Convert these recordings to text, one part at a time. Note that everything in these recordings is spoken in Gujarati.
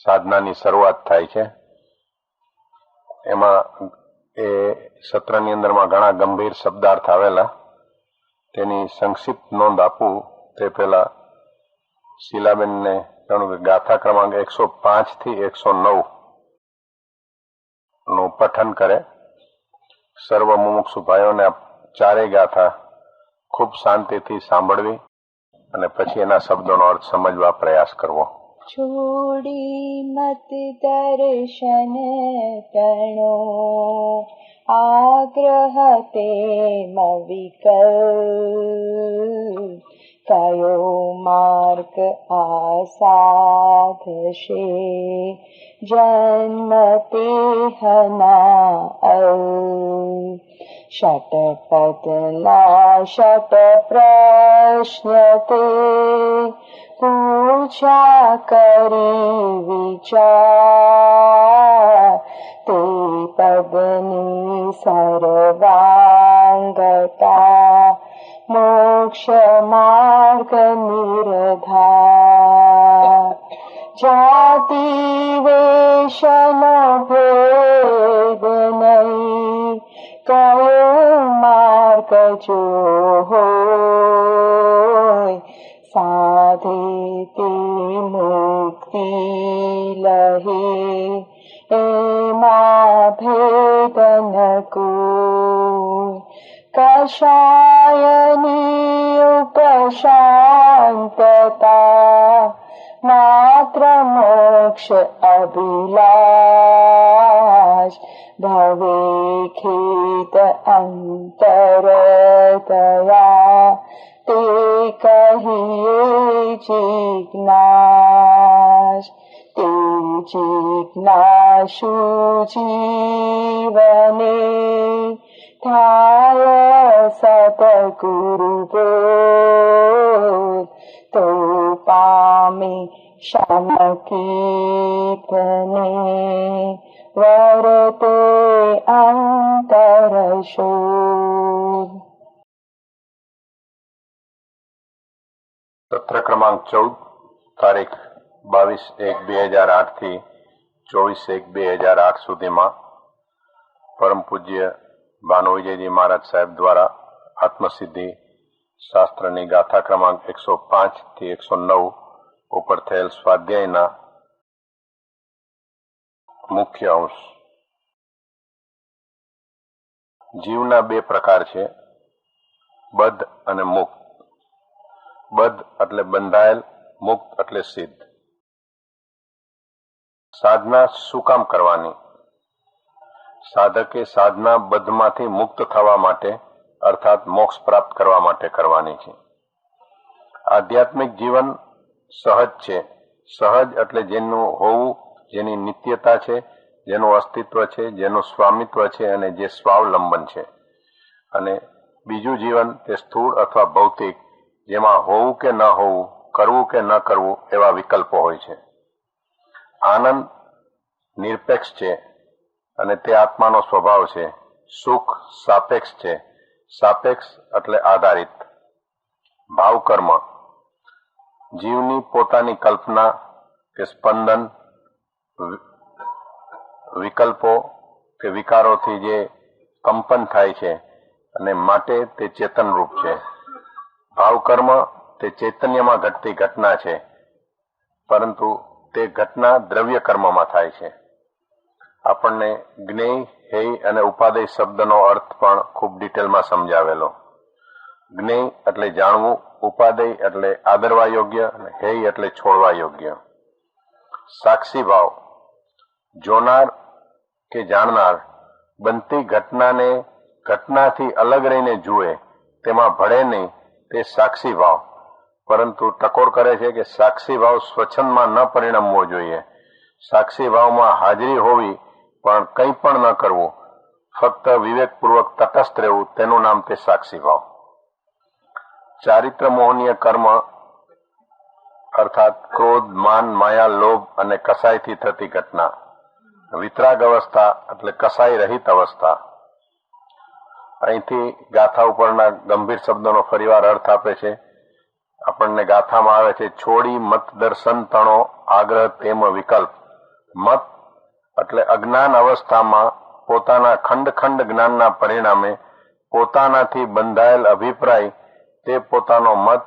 સાધનાની શરૂઆત થાય છે. એમાં એ સત્રની અંદરમાં ઘણા ગંભીર શબ્દાર્થ આવેલા, તેની સંક્ષિપ્ત નોંધ આપું તે પહેલા શીલાબેનને કહ્યું કે ગાથા ક્રમાંક 105 થી 109 નું પઠન કરે. સર્વ મુમુક્ષુ ભાઈઓને ચારેય ગાથા ખૂબ શાંતિથી સાંભળવી અને પછી એના શબ્દોનો અર્થ સમજવા પ્રયાસ કરવો. છોડી મત દર્શન તણો આગ્રહ તેમ વિકલ્પ, કયો માર્ગ આસાધશે જન્મ તેહના અલ્પ. શતપથના શત પ્રશ્ન તે પૂછા કરી વિચાર, તે પદની સર્વાંગતા મોક્ષ માર્ગ નિર્ધાર. જાતિ વેશન ભેદ નહીં, કયો માર્ગ જો હોય સાધે તે મુક્તિ લહે, એમાં ભેદ ન કોઈ. કશાયની ઉપશાંતતા માત્ર મોક્ષ અભિલાષ, ભવે ખેત અંતર દયા તે કહીએ જિજ્ઞાસ. તે જિજ્ઞાસુ જીવને થાય સતગુરુ બોધ, તો પામે શમકીર્તને વરતે અંતર શોધ. સત્ર ક્રમાંક 14, તારીખ 22/1/2008 થી 24/1/2008 સુધીમાં પરમ પૂજ્ય ભાનુ વિજયજી મહારાજ સાહેબ દ્વારા આત્મસિદ્ધિ શાસ્ત્રની ગાથા ક્રમાંક 105 થી 109 ઉપર થયેલ સ્વાધ્યાયના મુખ્ય અંશ. જીવના બે પ્રકાર છે, બદ્ધ અને મુક્ત. બદ્ધ એટલે બંધાયેલ, મુક્ત એટલે સિદ્ધ. સાધના શું કામ કરવાની? સાધકે સાધના બદ્ધમાંથી મુક્ત થવા માટે અર્થાત મોક્ષ પ્રાપ્ત કરવા માટે કરવાની છે. આધ્યાત્મિક જીવન સહજ છે. સહજ એટલે જેનું હોવું, જેની નિત્યતા છે, જેનું અસ્તિત્વ છે, જેનું સ્વામિત્વ છે અને જે સ્વાવલંબન છે. અને બીજું જીવન તે સ્થૂળ અથવા ભૌતિક, જેમાં હોવું કે ન હોવું, કરવું કે ન કરવું એવા વિકલ્પો હોય છે. આનંદ નિરપેક્ષ છે અને તે આત્માનો સ્વભાવ છે. સુખ સાપેક્ષ છે. સાપેક્ષ એટલે આધારિત. ભાવકર્મ જીવની પોતાની કલ્પના કે સ્પંદન, વિકલ્પો કે વિકારોથી જે કંપન થાય છે અને માટે તે ચેતનરૂપ છે. ભાવકર્મ તે ચૈતન્યમાં ઘટતી ઘટના છે, પરંતુ તે ઘટના દ્રવ્ય કર્મમાં થાય છે. આપણને જ્ઞેય, હેય અને ઉપાદેય શબ્દનો અર્થ પણ ખૂબ ડિટેલમાં સમજાવેલો. જ્ઞેય એટલે જાણવું, ઉપાદેય એટલે આદરવા યોગ્ય અને હેય એટલે છોડવા યોગ્ય. સાક્ષી ભાવ જોનાર કે જાણનાર બનતી ઘટનાને ઘટનાથી અલગ રહીને જુએ, તેમાં ભળે નહીં, તે સાક્ષી ભાવ. પરંતુ ટકોર કરે છે કે સાક્ષી ભાવ સ્વચ્છંદમાં ન પરિણમવો જોઈએ. સાક્ષી ભાવમાં હાજરી હોવી પણ કંઈ પણ ન કરવું, ફક્ત વિવેકપૂર્વક તટસ્થ રહેવું, તેનું નામ તે સાક્ષી ભાવ. ચારિત્ર મોહનીય કર્મ અર્થાત ક્રોધ, માન, માયા, લોભ અને કસાયથી થતી ઘટના. વિતરાગ અવસ્થા એટલે કસાઈ રહિત અવસ્થા. અહીંથી ગાથા ઉપરના ગંભીર શબ્દોનો ફરીવાર અર્થ આપે છે. આપણને ગાથામાં આવે છે, છોડી મત દર્શન તણો આગ્રહ તેમ વિકલ્પ, મત એટલે અજ્ઞાન અવસ્થામાં પોતાના ખંડ ખંડ જ્ઞાનના પરિણામે પોતાનાથી બંધાયેલ અભિપ્રાય તે પોતાનો મત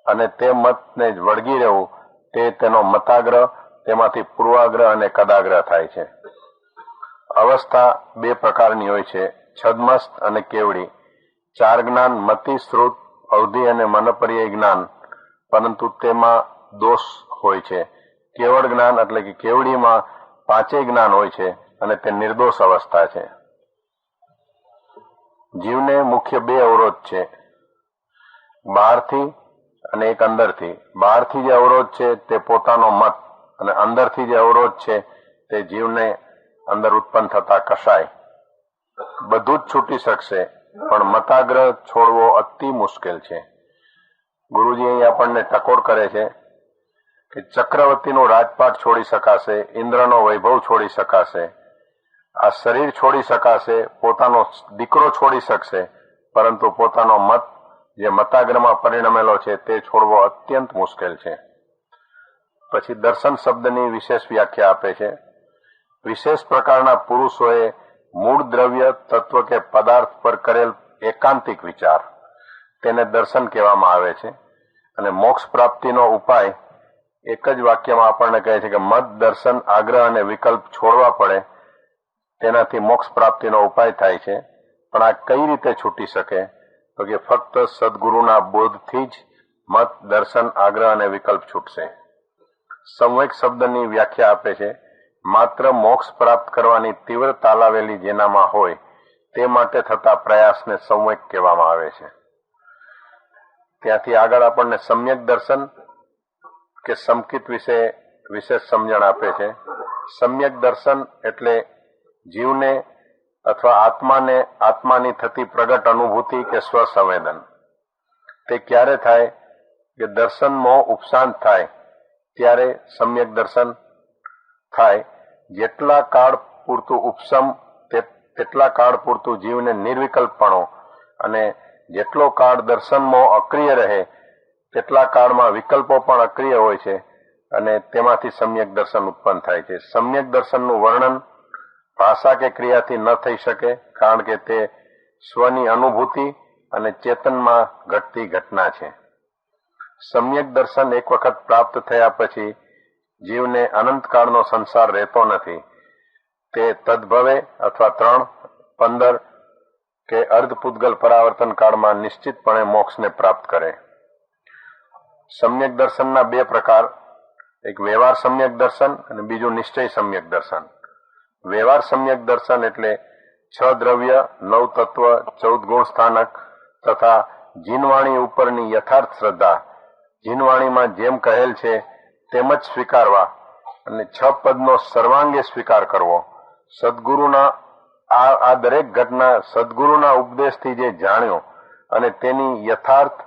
અને તે મતને જ વળગી રહેવું તે તેનો મતાગ્રહ, તેમાંથી પૂર્વાગ્રહ અને કદાગ્રહ થાય છે. અવસ્થા બે પ્રકારની હોય છે, છદ્મસ્ત અને કેવડી. ચાર જ્ઞાન મતિ, શ્રુત, અવધિ અને મનપર્યાય જ્ઞાન, પરંતુ તેમાં દોષ હોય છે. કેવળ જ્ઞાન એટલે કે કેવડીમાં પાંચેય જ્ઞાન હોય છે અને તે નિર્દોષ અવસ્થા છે. જીવને મુખ્ય બે અવરોધ છે, બહારથી અને એક અંદરથી. બહારથી જે અવરોધ છે તે પોતાનો મત અને અંદરથી જે અવરોધ છે તે જીવને અંદર ઉત્પન્ન થતા કષાય. બધું જ છૂટી શકશે પણ મતાગ્રહ છોડવો અતિ મુશ્કેલ છે. ગુરુજી અહીં આપણને ટકોર કરે છે કે ચક્રવર્તીનું રાજપાટ છોડી શકાશે, ઇન્દ્રનો વૈભવ છોડી શકાશે, આ શરીર છોડી શકાશે, પોતાનો દીકરો છોડી શકશે, પરંતુ પોતાનો મત જે મતાગ્રહમાં પરિણમેલો છે તે છોડવો અત્યંત મુશ્કેલ છે. પછી દર્શન શબ્દની વિશેષ વ્યાખ્યા આપે છે. વિશેષ પ્રકારના પુરુષોએ મૂળ દ્રવ્ય, તત્વ કે પદાર્થ પર કરેલ એકાંતિક વિચાર, તેને દર્શન કહેવામાં આવે છે. અને મોક્ષ પ્રાપ્તિનો ઉપાય એક જ વાક્યમાં આપણને કહે છે કે મત, દર્શન, આગ્રહ અને વિકલ્પ છોડવા પડે, તેનાથી મોક્ષ પ્રાપ્તિનો ઉપાય થાય છે. પણ આ કઈ રીતે છૂટી શકે? તો કે ફક્ત સદગુરુના બોધથી જ મત, દર્શન, આગ્રહ અને વિકલ્પ છૂટશે. સંવેગ શબ્દની વ્યાખ્યા આપે છે, માત્ર મોક્ષ પ્રાપ્ત કરવાની તીવ્ર તાલાવેલી જેનામાં હોય તે માટે થતા પ્રયાસને સંવેગ કહેવામાં આવે છે. ત્યાંથી આગળ આપણને સમ્યક દર્શન કે સમકિત વિશે વિશેષ સમજણ આપે છે. સમ્યક દર્શન એટલે જીવને અથવા આત્માને આત્માની થતી પ્રગટ અનુભૂતિ કે સ્વસંવેદન. તે ક્યારે થાય કે દર્શનમાં ઉપશાંત થાય ત્યારે સમ્યક દર્શન થાય. જેટલા કાળ પૂરતું ઉપશમ તેટલા કાળ પૂરતું જીવને નિર્વિકલ્પપણો અને જેટલો કાળ દર્શનમાં અક્રિય રહે તેટલા કાળમાં વિકલ્પો પણ અક્રિય હોય છે અને તેમાંથી સમ્યક દર્શન ઉત્પન્ન થાય છે. સમ્યક દર્શનનું વર્ણન ભાષા કે ક્રિયાથી ન થઈ શકે, કારણ કે તે સ્વની અનુભૂતિ અને ચેતનમાં ઘટતી ઘટના છે. સમ્યક દર્શન એક વખત પ્રાપ્ત થયા પછી જીવને અનંતકાળનો સંસાર રહેતો નથી. તે તદભવે અથવા 3, 15 કે અર્ધપૂતગલ પરાવર્તન કાળમાં નિશ્ચિતપણે મોક્ષને પ્રાપ્ત કરે. સમ્યક દર્શનના બે પ્રકાર, એક વ્યવહાર સમ્યક દર્શન અને બીજું નિશ્ચય સમ્યક દર્શન. વ્યવહાર સમ્યક દર્શન એટલે 6 દ્રવ્ય, 9 તત્વ, 14 ગુણ સ્થાનક તથા જીનવાણી ઉપરની યથાર્થ શ્રદ્ધા, જીનવાણીમાં જેમ કહેલ છે તેમ જ સ્વીકારવા અને 6 પદનો સર્વાંગે સ્વીકાર કરવો. સદગુરુના આ દરેક ઘટના સદગુરુના ઉપદેશથી જે જાણ્યો અને તેની યથાર્થ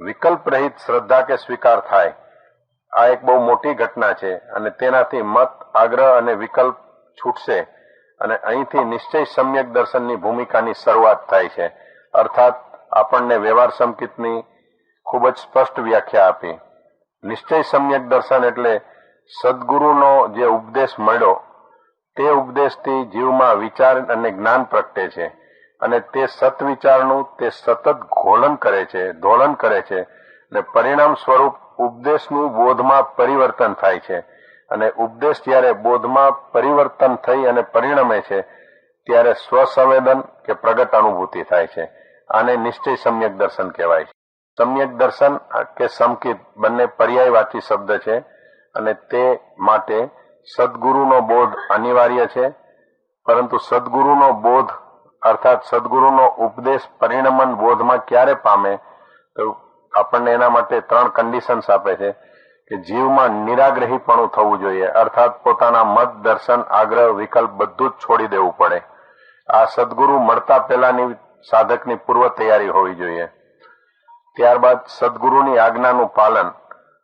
વિકલ્પ રહિત શ્રદ્ધા કે સ્વીકાર થાય, આ એક બહુ મોટી ઘટના છે અને તેનાથી મત, આગ્રહ અને વિકલ્પ છૂટશે અને અહીંથી નિશ્ચય સમ્યક દર્શનની ભૂમિકાની શરૂઆત થાય છે. અર્થાત આપણને વ્યવહાર સંકિતની ખૂબ જ સ્પષ્ટ વ્યાખ્યા આપી. નિશ્ચય સમ્યક દર્શન એટલે સદગુરુનો જે ઉપદેશ મળ્યો તે ઉપદેશથી જીવમાં વિચાર અને જ્ઞાન પ્રગટે છે અને તે સત્વિચારનું તે સતત ઘોલન કરે છે, ધોલન કરે છે અને પરિણામ સ્વરૂપ ઉપદેશનું બોધમાં પરિવર્તન થાય છે. અને ઉપદેશ જ્યારે બોધમાં પરિવર્તન થઈ અને પરિણમે છે ત્યારે સ્વસંવેદન કે પ્રગટ અનુભૂતિ થાય છે. આને નિશ્ચય સમ્યક દર્શન કહેવાય છે. સમ્યક દર્શન કે સમકિત બંને પર્યાયવાચી શબ્દ છે અને તે માટે સદગુરુનો બોધ અનિવાર્ય છે. પરંતુ સદગુરુનો બોધ અર્થાત સદગુરુનો ઉપદેશ પરિણમન બોધમાં ક્યારે પામે તો આપણને એના માટે 3 કન્ડિશન્સ આપે છે કે જીવમાં નિરાગ્રહીપણું થવું જોઈએ, અર્થાત પોતાના મત, દર્શન, આગ્રહ, વિકલ્પ બધું જ છોડી દેવું પડે. આ સદગુરુ મળતા પહેલાની સાધકની પૂર્વ તૈયારી હોવી જોઈએ. ત્યારબાદ સદગુરુની આજ્ઞાનું પાલન.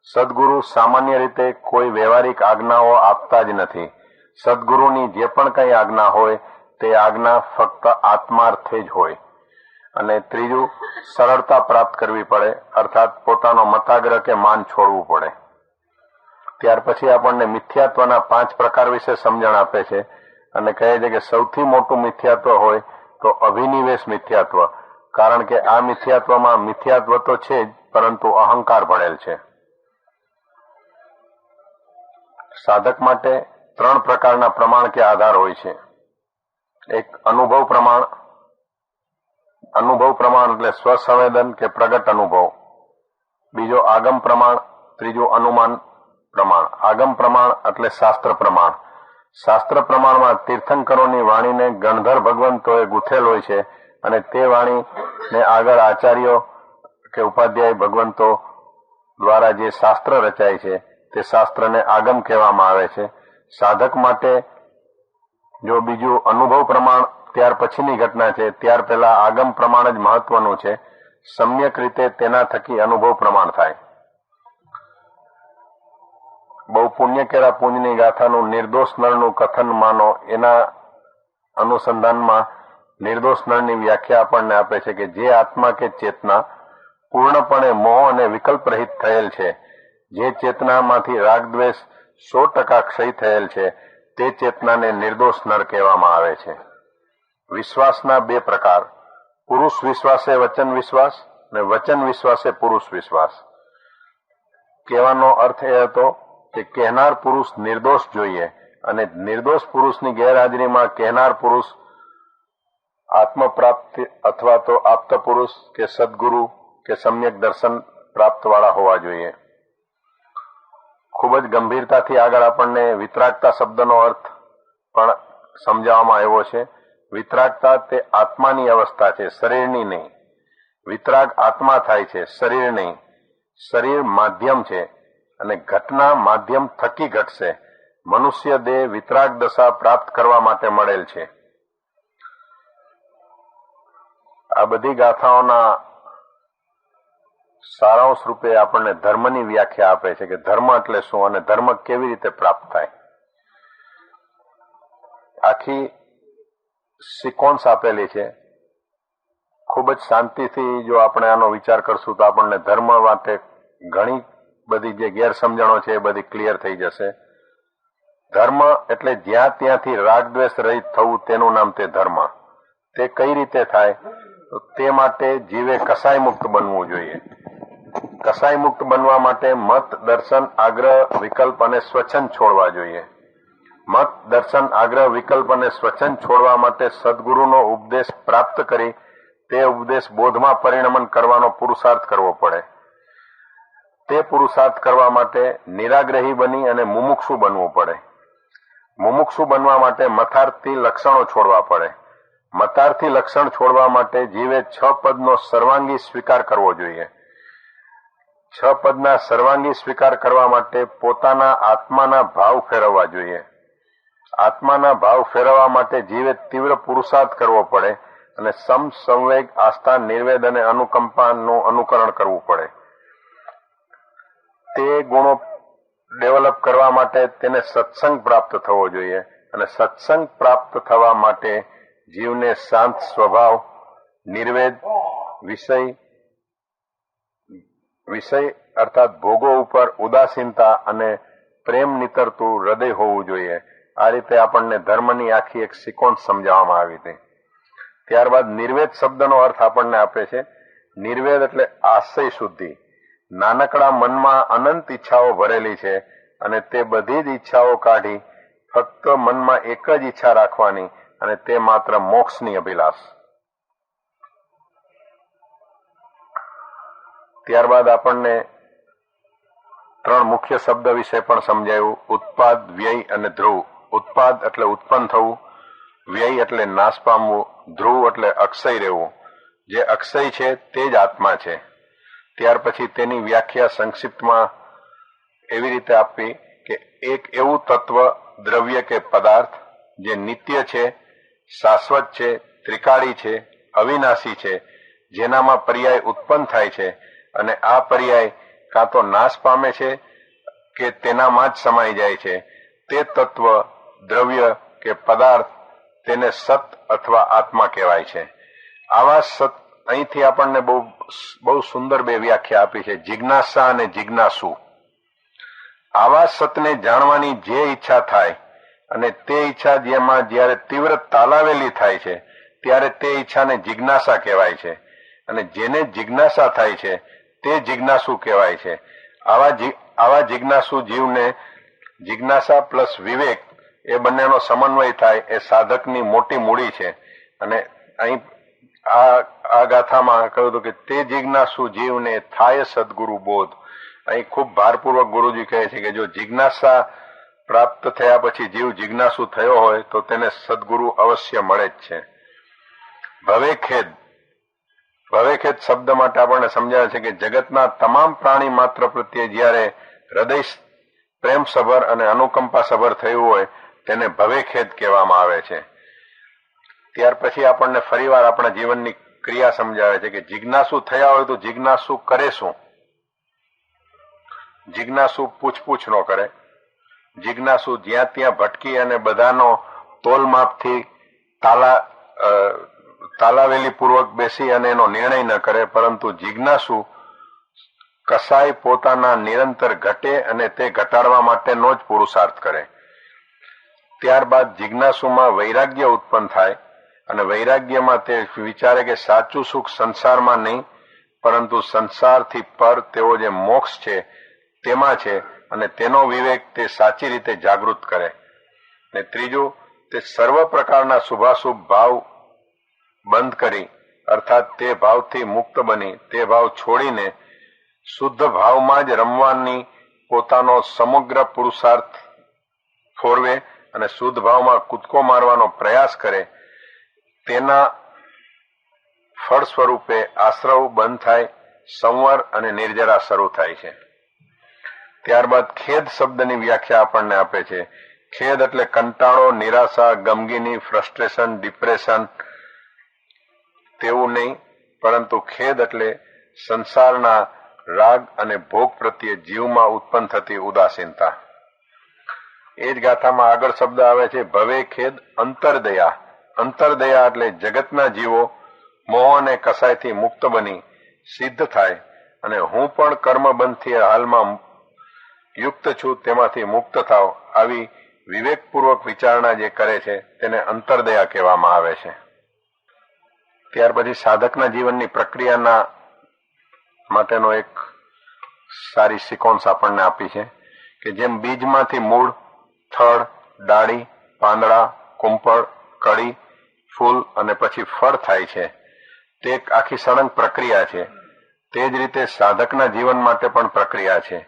સદગુરુ સામાન્ય રીતે કોઈ વ્યવહારિક આજ્ઞાઓ આપતા જ નથી. સદગુરુની જે પણ કંઈ આજ્ઞા હોય તે આજ્ઞા ફક્ત આત્માર્થે જ હોય. અને ત્રીજું, સરળતા પ્રાપ્ત કરવી પડે, અર્થાત પોતાનો મતાગ્રહ કે માન છોડવું પડે. ત્યાર પછી આપણને મિથ્યાત્વના 5 પ્રકાર વિશે સમજણ આપે છે અને કહે છે કે સૌથી મોટું મિથ્યાત્વ હોય તો અભિનિવેશ મિથ્યાત્વ, કારણ કે આ મિથ્યાત્વમાં મિથ્યાત્વ તો છે જ, પરંતુ અહંકાર ભળેલ છે. સાધક માટે 3 પ્રકારના પ્રમાણ કે આધાર હોય છે. એક અનુભવ પ્રમાણ. અનુભવ પ્રમાણ એટલે સ્વસંવેદન કે પ્રગટ અનુભવ. બીજો આગમ પ્રમાણ. ત્રીજો અનુમાન પ્રમાણ. આગમ પ્રમાણ એટલે શાસ્ત્ર પ્રમાણ. શાસ્ત્ર પ્રમાણમાં તીર્થંકરોની વાણીને ગણધર ભગવંતોએ ગૂંથેલ હોય છે અને તે વાણીને આગળ આચાર્યો કે ઉપાધ્યાય ભગવંતો દ્વારા જે શાસ્ત્ર રચાય છે તે શાસ્ત્રને આગમ કહેવામાં આવે છે. સાધક માટે જો બીજું અનુભવ પ્રમાણ ત્યાર પછીની ઘટના છે, ત્યાર પહેલા આગમ પ્રમાણ જ મહત્વનું છે. સમ્યક રીતે તેના થકી અનુભવ પ્રમાણ થાય. બહુ પુણ્ય કેરા પુણ્યની ગાથાનું નિર્દોષ નળનું કથન માનો, એના અનુસંધાનમાં નિર્દોષ નળની વ્યાખ્યા આપણને આપે છે કે જે આત્મા કે ચેતના પૂર્ણપણે મોહ અને વિકલ્પ રહિત થયેલ છે, જે ચેતનામાંથી રાગ દ્વેષ 100% ક્ષય થયેલ છે, તે ચેતનાને નિર્દોષ નર કહેવામાં આવે છે. વિશ્વાસના 2 પ્રકાર, પુરુષ વિશ્વાસે વચન વિશ્વાસ અને વચન વિશ્વાસે પુરુષ વિશ્વાસ. કહેવાનો અર્થ એ હતો કે કહેનાર પુરુષ નિર્દોષ જોઈએ અને નિર્દોષ પુરુષની ગેરહાજરીમાં કહેનાર પુરુષ આત્મપ્રાપ્તિ અથવા તો આપ્ત પુરુષ કે સદગુરુ કે સમ્યક દર્શન પ્રાપ્ત વાળા હોવા જોઈએ. ખૂબ જ ગંભીરતાથી આગળ આપણને વિતરાગતા શબ્દનો અર્થ પણ સમજાવવામાં આવ્યો છે. વિતરાગતા તે આત્માની અવસ્થા છે, શરીરની નહીં. વિતરાગ આત્મા થાય છે, શરીર નહીં. શરીર માધ્યમ છે અને ઘટના માધ્યમ થકી ઘટશે. મનુષ્ય દેહ વિતરાગ દશા પ્રાપ્ત કરવા માટે મળેલ છે. આ બધી ગાથાઓના સારાંશ રૂપે આપણને ધર્મની વ્યાખ્યા આપે છે કે ધર્મ એટલે શું અને ધર્મ કેવી રીતે પ્રાપ્ત થાય. આખી સિક્વન્સ આપેલી છે. ખૂબ જ શાંતિથી જો આપણે આનો વિચાર કરશું તો આપણને ધર્મ માટે ઘણી બધી જે ગેરસમજણો છે એ બધી ક્લિયર થઈ જશે. ધર્મ એટલે જ્યાં ત્યાંથી રાગ દ્વેષ રહિત થવું, તેનું નામ તે ધર્મ. તે કઈ રીતે થાય? તો તે માટે જીવે કસાય મુક્ત બનવું જોઈએ. કસાય મુક્ત બનવા માટે મત, દર્શન, આગ્રહ, વિકલ્પ અને સ્વચ્છંદ છોડવા જોઈએ. મત, દર્શન, આગ્રહ, વિકલ્પ અને સ્વચ્છંદ છોડવા માટે સદગુરુનો ઉપદેશ પ્રાપ્ત કરી તે ઉપદેશ બોધમાં પરિણમન કરવાનો પુરુષાર્થ કરવો પડે. તે પુરુષાર્થ કરવા માટે નિરાગ્રહી બની અને મુમુક્ષુ બનવું પડે. મુમુક્ષુ બનવા માટે મતાર્થી લક્ષણો છોડવા પડે. મતાર્થી લક્ષણ છોડવા માટે જીવે 6 પદનો સર્વાંગી સ્વીકાર કરવો જોઈએ. 6 પદના સર્વાંગી સ્વીકાર કરવા માટે પોતાના આત્માના ભાવ ફેરવવા જોઈએ. આત્માના ભાવ ફેરવવા માટે જીવે તીવ્ર પુરુષાર્થ કરવો પડે અને સમ, સંવેગ, આસ્થા, નિર્વેદ અને અનુકંપાનું અનુકરણ કરવું પડે. તે ગુણો ડેવલપ કરવા માટે તેને સત્સંગ પ્રાપ્ત થવો જોઈએ અને સત્સંગ પ્રાપ્ત થવા માટે જીવને શાંત સ્વભાવ, નિર્વેદ, વિષય અર્થાત ભોગો ઉપર ઉદાસીનતા અને પ્રેમ નીતરતું હૃદય હોવું જોઈએ. આ રીતે આપણને ધર્મની આખી એક સિક્વન્સ સમજાવવામાં આવી હતી. ત્યારબાદ નિર્વેદ શબ્દનો અર્થ આપણને આપે છે. નિર્વેદ એટલે આશય શુદ્ધિ. નાનકડા મનમાં અનંત ઈચ્છાઓ ભરેલી છે અને તે બધી જ ઈચ્છાઓ કાઢી ફક્ત મનમાં એક જ ઈચ્છા રાખવાની અને તે માત્ર મોક્ષની અભિલાષ. ત્યારબાદ આપણને 3 મુખ્ય શબ્દ વિશે પણ સમજાયું. ઉત્પાદ, વ્યય અને ધ્રુવ. ઉત્પાદ એટલે ઉત્પન્ન થવું, વ્યય એટલે નાશ પામવું, ધ્રુવ એટલે અક્ષય રહેવું. જે અક્ષય છે તે જ આત્મા છે. ત્યાર પછી તેની વ્યાખ્યા સંક્ષિપ્તમાં એવી રીતે આપવી કે એક એવું તત્વ, દ્રવ્ય કે પદાર્થ જે નિત્ય છે, શાશ્વત છે, ત્રિકાળી છે, અવિનાશી છે, જેનામાં પર્યાય ઉત્પન્ન થાય છે અને આ પર્યાય કાં તો નાશ પામે છે કે તેનામાં જ સમાઈ જાય છે, તે તત્વ, દ્રવ્ય કે પદાર્થ તેને સત અથવા આત્મા કહેવાય છે. આવા સત અહીંથી આપણને બહુ સુંદર 2 વ્યાખ્યા આપી છે, જિજ્ઞાસા અને જિજ્ઞાસુ. આવા સતને જાણવાની જે ઈચ્છા થાય અને તે ઈચ્છા જેમાં જ્યારે તીવ્ર તાલાવેલી થાય છે ત્યારે તે ઈચ્છાને જિજ્ઞાસા કહેવાય છે, અને જેને જિજ્ઞાસા થાય છે તે જિજ્ઞાસુ કહેવાય છે. આવા જિજ્ઞાસુ જીવને જિજ્ઞાસા પ્લસ વિવેક એ બંનેનો સમન્વય થાય એ સાધકની મોટી મૂડી છે. અને અહીં આ ગાથામાં કહ્યું હતું કે તે જિજ્ઞાસુ જીવને થાય સદગુરુ બોધ. અહીં ખૂબ ભારપૂર્વક ગુરુજી કહે છે કે જો જિજ્ઞાસા પ્રાપ્ત થયા પછી જીવ જિજ્ઞાસુ થયો હોય તો તેને સદગુરુ અવશ્ય મળે જ છે. ભવેખેદ શબ્દ માટે આપણને સમજાવે છે કે જગતના તમામ પ્રાણી માત્ર પ્રત્યે જ્યારે હૃદય પ્રેમ સભર અને અનુકંપા સભર થયું હોય તેને ભવેખેદ કહેવામાં આવે છે. ત્યાર પછી આપણને ફરીવાર આપણા જીવનની ક્રિયા સમજાવે છે કે જિજ્ઞાસુ થયા હોય તો જિજ્ઞાસુ કરે શું? જિજ્ઞાસુ પૂછપૂછ ન કરે. જિજ્ઞાસુ જ્યાં ત્યાં ભટકી અને બધાનો તોલમાપથી તાલાવેલી પૂર્વક બેસી અને એનો નિર્ણય ન કરે, પરંતુ જિજ્ઞાસુ કસાય પોતાના નિરંતર ઘટે અને તે ઘટાડવા માટેનો જ પુરુષાર્થ કરે. ત્યારબાદ જિજ્ઞાસુમાં વૈરાગ્ય ઉત્પન્ન થાય અને વૈરાગ્યમાં તે વિચારે કે સાચું સુખ સંસારમાં નહીં પરંતુ સંસારથી પર તેઓ જે મોક્ષ છે તેમાં છે, અને તેનો વિવેક તે સાચી રીતે જાગૃત કરે. ને ત્રીજું, તે સર્વ પ્રકારના શુભાશુભ ભાવ બંધ કરી અર્થાત તે ભાવથી મુક્ત બની તે ભાવ છોડીને શુદ્ધ ભાવમાં જ રમવાની પોતાનો સમગ્ર પુરુષાર્થ ફોરવે અને શુદ્ધ ભાવમાં કૂદકો મારવાનો પ્રયાસ કરે. તેના ફળ સ્વરૂપે આશ્રવ બંધ થાય, સંવર અને નિર્જરા શરૂ થાય છે. ત્યારબાદ ખેદ શબ્દની વ્યાખ્યા આપણને આપે છે. ખેદ એટલે કંટાળો, નિરાશા, ગમગીની, ફ્રસ્ટ્રેશન, ડિપ્રેશન તેવું નહીં, પરંતુ ખેદ એટલે સંસારના રાગ અને ભોગ પ્રત્યે જીવમાં ઉત્પન્ન થતી ઉદાસીનતા. એ જ ગાથામાં આગળ શબ્દ આવે છે ભવે ખેદ અંતરદયા. અંતરદયા એટલે જગતના જીવો મોહ અને કસાયથી મુક્ત બની સિદ્ધ થાય અને હું પણ કર્મબંધથી હાલમાં યુક્ત છું તેમાંથી મુક્ત થાવ આવી વિવેકપૂર્વક વિચારણા જે કરે છે તેને અંતરદયા કહેવામાં આવે છે. ત્યાર પછી સાધકના જીવનની પ્રક્રિયાના માટેનો એક સારી સિકોન્સ આપણને આપી છે કે જેમ બીજમાંથી મૂળ, થડ, ડાળી, પાંદડા, કુંપળ, કળી, ફૂલ અને પછી ફળ થાય છે તે એક આખી સળંગ પ્રક્રિયા છે. તે જ રીતે સાધકના જીવન માટે પણ પ્રક્રિયા છે.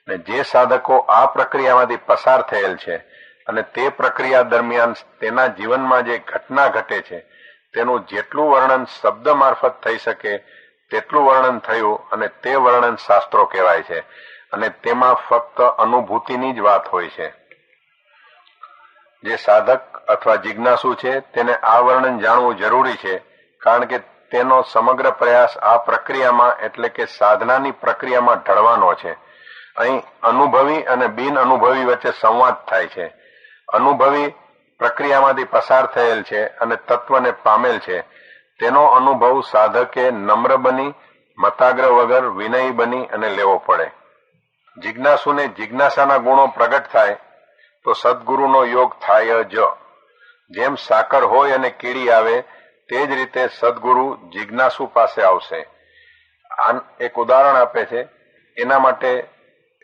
ને જે સાધકો આ પ્રક્રિયામાંથી પસાર થયેલ છે અને તે પ્રક્રિયા દરમિયાન તેના જીવનમાં જે ઘટના ઘટે છે તેનું જેટલું વર્ણન શબ્દ મારફત થઈ શકે તેટલું વર્ણન થયું અને તે વર્ણન શાસ્ત્રો કહેવાય છે. અને તેમાં ફક્ત અનુભૂતિની જ વાત હોય છે. જે સાધક અથવા જિજ્ઞાસુ છે તેને આ વર્ણન જાણવું જરૂરી છે, કારણ કે તેનો સમગ્ર પ્રયાસ આ પ્રક્રિયામાં એટલે કે સાધનાની પ્રક્રિયામાં ઢળવાનો છે. અહીં અનુભવી અને બિન અનુભવી વચ્ચે સંવાદ થાય છે. અનુભવી પ્રક્રિયામાંથી પસાર થયેલ છે અને તત્વને પામેલ છે. તેનો અનુભવ સાધકે નમ્ર બની, મતાગ્રહ વગર વિનયી બની અને લેવો પડે. જિજ્ઞાસુને જિજ્ઞાસાના ગુણો પ્રગટ થાય તો સદગુરુનો યોગ થાય જ. જેમ સાકર હોય અને કીડી આવે તે જ રીતે સદગુરુ જિજ્ઞાસુ પાસે આવશે. એક ઉદાહરણ આપે છે. એના માટે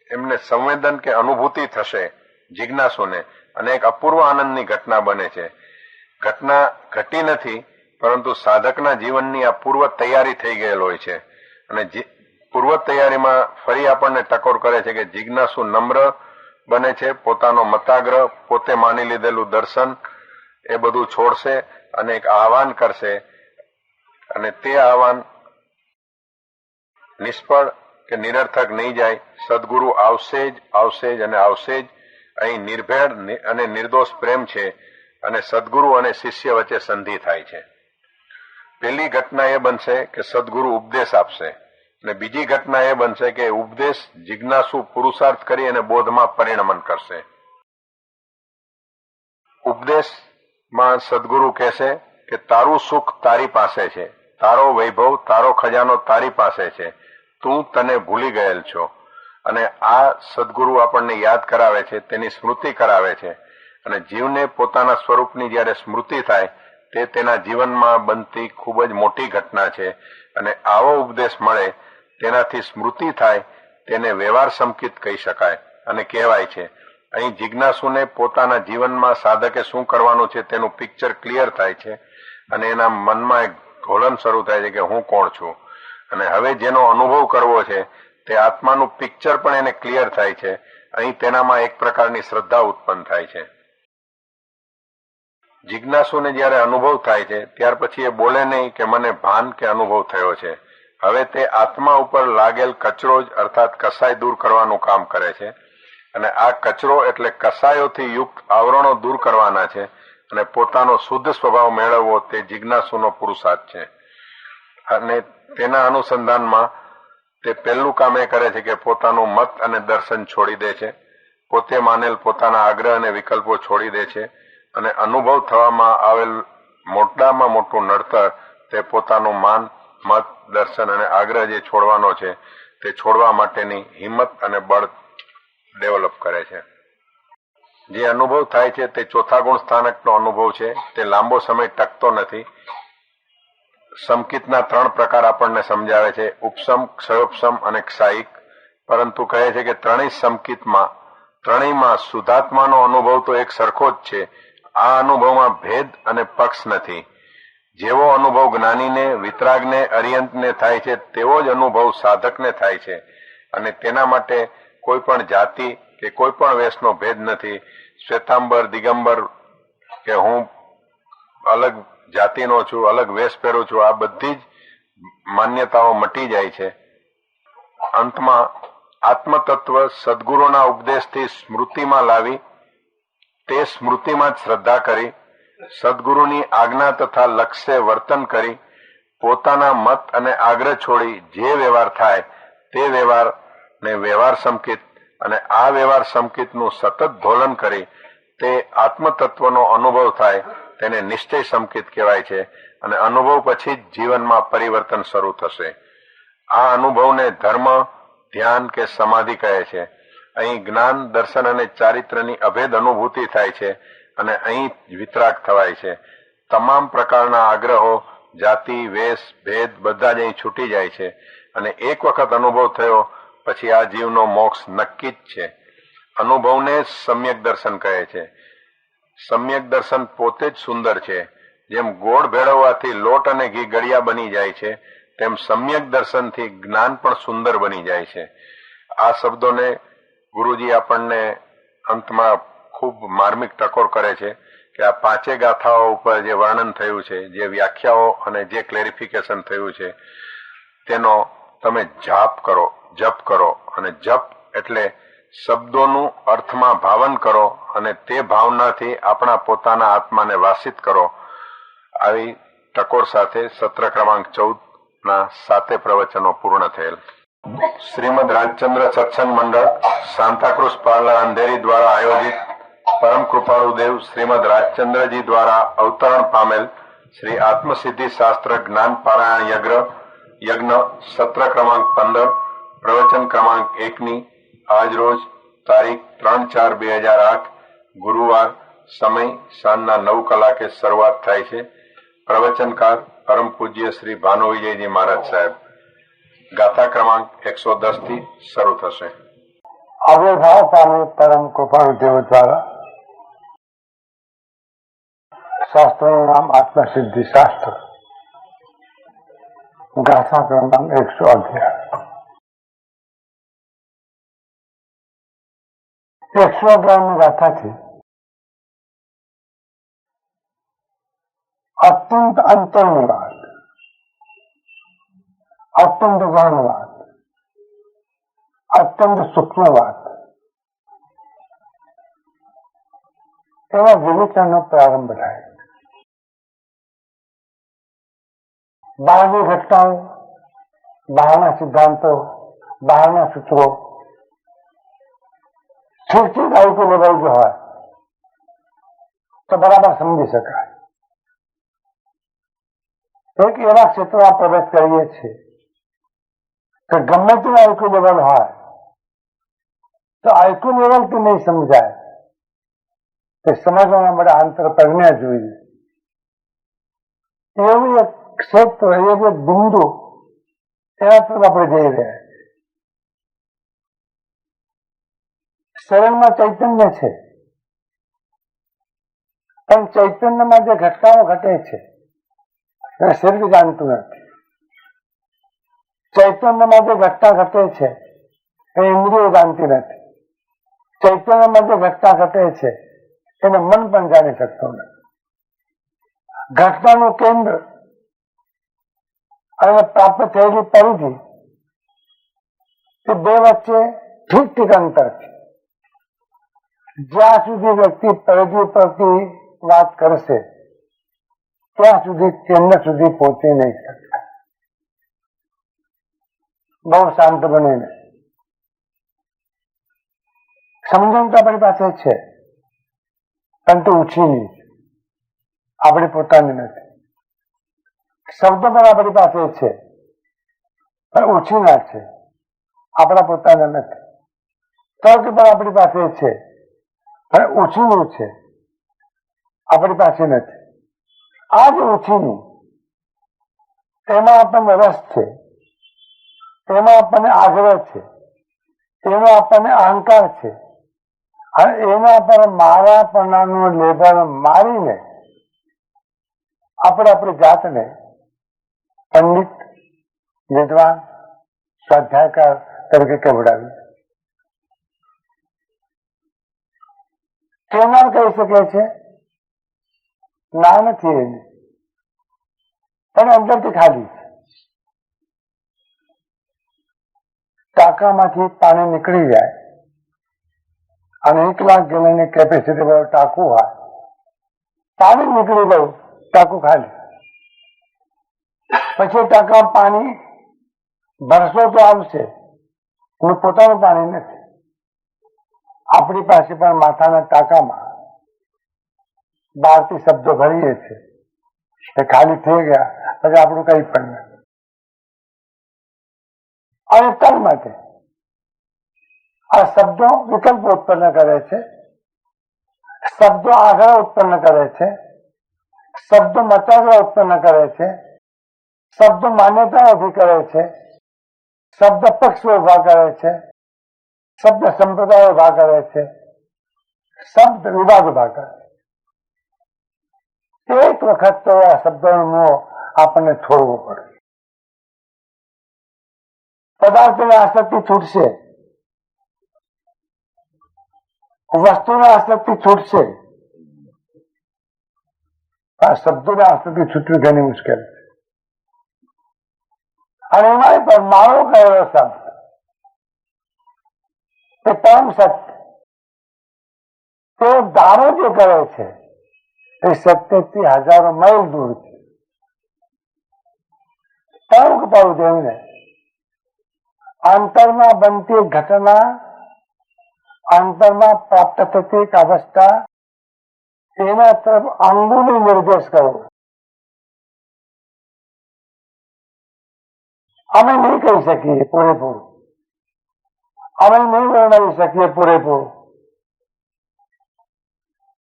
એમને સંવેદન કે અનુભૂતિ થશે જિજ્ઞાસુને, અને એક અપૂર્વ આનંદની ઘટના બને છે. ઘટના ઘટી નથી, પરંતુ સાધકના જીવનની આ પૂર્વ તૈયારી થઈ ગયેલ હોય છે. અને પૂર્વ તૈયારીમાં ફરી આપણને ટકોર કરે છે કે જિજ્ઞાસુ નમ્ર બને છે, પોતાનો મતાગ્રહ, પોતે માની લીધેલું દર્શન એ બધું છોડશે અને એક આહવાન કરશે, અને તે આહવાન નિષ્ફળ કે નિરર્થક નહીં જાય. સદગુરુ આવશે જ, આવશે જ અને આવશે જ. અહીં નિર્ભેળ અને નિર્દોષ પ્રેમ છે અને સદગુરુ અને શિષ્ય વચ્ચે સંધિ થાય છે. પહેલી ઘટના એ બનશે કે સદગુરુ ઉપદેશ આપશે, અને બીજી ઘટના એ બનશે કે ઉપદેશ જિજ્ઞાસુ પુરુષાર્થ કરી અને બોધમાં પરિણમન કરશે. ઉપદેશમાં સદગુરુ કહેશે કે તારું સુખ તારી પાસે છે, તારો વૈભવ, તારો ખજાનો તારી પાસે છે, તું તને ભૂલી ગયેલ છો. અને આ સદગુરુ આપણને યાદ કરાવે છે, તેની સ્મૃતિ કરાવે છે. અને જીવને પોતાના સ્વરૂપની જ્યારે સ્મૃતિ થાય તે તેના જીવનમાં બનતી ખૂબ જ મોટી ઘટના છે. અને આવો ઉપદેશ મળે તેનાથી સ્મૃતિ થાય તેને વ્યવહાર સંકિત કહી શકાય અને કહેવાય છે. અહીં જિજ્ઞાસુને પોતાના જીવનમાં સાધકે શું કરવાનું છે તેનું પિક્ચર ક્લિયર થાય છે અને એના મનમાં એક ઢોલન શરૂ થાય છે કે હું કોણ છું. અને હવે જેનો અનુભવ કરવો છે તે આત્માનું પિક્ચર પણ એને ક્લિયર થાય છે. અહીં તેનામાં એક પ્રકારની શ્રદ્ધા ઉત્પન્ન થાય છે. જિજ્ઞાસુને જ્યારે અનુભવ થાય છે ત્યાર પછી એ બોલે નહીં કે મને ભાન કે અનુભવ થયો છે. હવે તે આત્મા ઉપર લાગેલ કચરો જ અર્થાત કસાય દૂર કરવાનું કામ કરે છે. અને આ કચરો એટલે કસાયોથી યુક્ત આવરણો દૂર કરવાના છે અને પોતાનો શુદ્ધ સ્વભાવ મેળવવો તે જિજ્ઞાસુનો પુરુષાર્થ છે. અને તેના અનુસંધાનમાં તે પહેલું કામ એ કરે છે કે પોતાનું મત અને દર્શન છોડી દે છે. પોતે માનેલ પોતાના આગ્રહ અને વિકલ્પો છોડી દે છે અને અનુભવ થવામાં આવેલ મોટામાં મોટું નડતર તે પોતાનું માન, મત, દર્શન અને આગ્રહ જે છોડવાનો છે તે છોડવા માટેની હિંમત અને બળ ડેવલપ કરે છે. જે અનુભવ થાય છે તે ચોથા ગુણ સ્થાનકનો અનુભવ છે. તે લાંબો સમય ટકતો નથી. સંકિતના 3 પ્રકાર આપણને સમજાવે છે, ઉપસમ, ક્ષયોપસમ અને ક્ષાયિક. પરંતુ કહે છે કે ત્રણેયમાં શુદ્ધાત્માનો અનુભવ તો એક સરખો જ છે. આ અનુભવમાં ભેદ અને પક્ષ નથી. જેવો અનુભવ જ્ઞાનીને, વિતરાગને, અરિયંતને થાય છે તેવો જ અનુભવ સાધકને થાય છે. અને તેના માટે કોઈ પણ જાતિ કે કોઈ પણ વેશનો ભેદ નથી. શ્વેતાંબર, દિગંબર કે હું અલગ જાતિનો છું, અલગ વેશ પહેરું છું, આ બધી જ માન્યતાઓ મટી જાય છે. અંતમાં આત્મતત્વ સદગુરુના ઉપદેશથી સ્મૃતિમાં લાવી તે સ્મૃતિમાં જ શ્રદ્ધા કરી, સદગુરુની આજ્ઞા તથા લક્ષ્ય વર્તન કરી, પોતાના મત અને આગ્રહ છોડી જે વ્યવહાર થાય તે વ્યવહારને વ્યવહાર સંકિત અને આ વ્યવહાર સંકિતનું સતત ધોલન કરી તે આત્મતત્વનો અનુભવ થાય તેને નિશ્ચય સંકિત કહેવાય છે. અને અનુભવ પછી જ જીવનમાં પરિવર્તન શરૂ થશે. આ અનુભવને ધર્મ, ધ્યાન કે સમાધિ કહે છે. અહીં જ્ઞાન, દર્શન અને ચારિત્ર્યની અભેદ અનુભૂતિ થાય છે અને અહીં વિતરાગ થવાય છે. તમામ પ્રકારના આગ્રહો, જાતિ, વેશ, ભેદ બધા જ અહીં છૂટી જાય છે. અને એક વખત અનુભવ થયો પછી આ જીવનો મોક્ષ નક્કી જ છે. અનુભવને સમ્યક દર્શન કહે છે. સમ્યક દર્શન પોતે જ સુંદર છે. જેમ ગોળ ભેળવવાથી લોટ અને ઘી ગળિયા બની જાય છે તેમ સમ્યક દર્શનથી જ્ઞાન પણ સુંદર બની જાય છે. આ શબ્દોને ગુરુજી આપણને અંતમાં ખૂબ માર્મિક ટકોર કરે છે કે આ 5 ગાથાઓ ઉપર જે વર્ણન થયું છે, જે વ્યાખ્યાઓ અને જે ક્લેરિફિકેશન થયું છે તેનો તમે જપ કરો અને જપ એટલે શબ્દોનું અર્થમાં ભાવન કરો અને તે ભાવનાથી આપણા પોતાના આત્માને વાસિત કરો. આવી ટકોર સાથે સત્ર ક્રમાંક 14ના 7 પ્રવચનો પૂર્ણ થયેલ. શ્રીમદ રાજચંદ્ર સત્સંગ મંડળ, સાંતાક્રુઝ પાર્લર અંધેરી દ્વારા આયોજિત પરમ કૃપાળુ દેવ શ્રીમદ રાજચંદ્રજી દ્વારા અવતરણ પામેલ શ્રી આત્મસિદ્ધિ શાસ્ત્ર જ્ઞાન પારાયણ યજ્ઞ સત્ર ક્રમાંક 15 પ્રવચન ક્રમાંક 1ની આજ રોજ તારીખ 3/4/2008 ગુરુવાર, સમય સાંજના 9 કલાકે શરૂઆત થાય છે. પ્રવચનકાર પરમ પૂજ્ય શ્રી ભાનુ વિજયજી મહારાજ સાહેબ. ગાથા ક્રમાંક 110 થી શરૂ થશે. આવિર્ભાવ પામી પરમ કૃપાળુ દેવ દ્વારા શાસ્ત્રનું નામ આત્મસિદ્ધિ શાસ્ત્ર. ગાથા ક્રમાંક 111. 111ની ગાથાથી અત્યંત અંતરની વાત, અત્યંત ગહન વાત, અત્યંત સૂક્ષ્મ વાત એવા વિવેચનનો પ્રારંભ થાય. બહારની ઘટનાઓ, બહારના સિદ્ધાંતો, બહારના સૂત્રો સ્થિરથી આઈક્યુ લેવલ જો હોય તો બરાબર સમજી શકાય. એક એવા ક્ષેત્રમાં પ્રવેશ કરીએ છીએ કે ગમે તેવું આઈક્યુ લેવલ હોય તો આઈક્યુ લેવલથી નહીં સમજાય, તે સમજવાના માટે આંતર પ્રજ્ઞા જોઈએ. એવું એક ક્ષેત્ર, એવું એક બિંદુ, એના તરફ આપણે જઈ રહ્યા છીએ. શરીરમાં ચૈતન્ય છે, પણ ચૈતન્યમાં જે ઘટકાઓ ઘટે છે એ શરીર જાણતું નથી. ચૈતન્યમાં જે ઘટના ઘટે છે એ ઇન્દ્રિયો જાણતી નથી. ચૈતન્યમાં જે ઘટના ઘટે છે એને મન પણ જાણી શકતું નથી. ઘટનાનું કેન્દ્ર અને પ્રાપ્ત થયેલી પરિધિ એ બે વચ્ચે ઠીક અંતર છે. જ્યાં સુધી વ્યક્તિ પરિધિ પરથી વાત કરશે ત્યાં સુધી કેન્દ્ર સુધી પહોંચી નહીં શકે. બહુ શાંત બનીને સમજણ તો આપણી પાસે છે, પરંતુ ઓછીની છે, આપણી પોતાની નથી. શબ્દ પણ આપણી પાસે છે, પણ ઓછીના છે, આપણા પોતાના નથી. તર્ક પણ આપણી પાસે છે, પણ ઓછીનું છે, આપણી પાસે નથી. આ જ ઓછીનું, એમાં આપણને રસ છે, એમાં આપણને આગ્રહ છે, એમાં આપણને અહંકાર છે, અને એના પર મારાપણાનું લેબલ મારીને આપણે આપણી જાતને પંડિત, વિદ્વાન, સ્વાધ્યાયકાર તરીકે કહેવડાવી. કેનાર કહી શકે છે ના નથી એની, પણ અંદરથી ખાલી છે. ટાંકામાંથી પાણી નીકળી જાય અને 1 લાખ ગેલનની કેપેસિટી વાળું ટાંકું હોય, પાણી નીકળી ગયું, ટાંકું ખાલી. પછી ટાંકામાં પાણી ભરસો તો આવશે, એનું પોતાનું પાણી નથી. આપણી પાસે પણ માથાના ટાંકામાં બહારથી શબ્દો ભરીએ છીએ, એ ખાલી થઈ ગયા પછી આપણું કઈ પણ નથી. અને તન માટે આ શબ્દો વિકલ્પ ઉત્પન્ન કરે છે, શબ્દો આગ્રહ ઉત્પન્ન કરે છે, શબ્દો મતાગ્રહ ઉત્પન્ન કરે છે, શબ્દ માન્યતા ઉભી કરે છે, શબ્દ પક્ષ ઉભા કરે છે, શબ્દ સંપ્રદાય ઉભા કરે છે, શબ્દ વિવાદ ઉભા કરે છે. એક વખત તો આ શબ્દોનો મોહ આપણને છોડવો પડે. પદાર્થની આસક્તિ છૂટશે, વસ્તુની આસક્તિ છૂટશે, આ શબ્દોની આસક્તિ છૂટવી ઘણી મુશ્કેલ છે. અને એમાં પણ મારો કહેલો શબ્દ એ પરમ સત્ય, તે દાવો જે કરે છે એ સત્યથી હજારો માઇલ દૂર છે. પરમ દેવને અંતરમાં બનતી ઘટના, અંતરમાં પ્રાપ્ત થતી એક અવસ્થા, એના તરફ અંગુલી નિર્દેશ કરવો. અમે નહીં કહી શકીએ પૂરેપૂરું, અમે નહીં વર્ણવી શકીએ પૂરેપૂરું,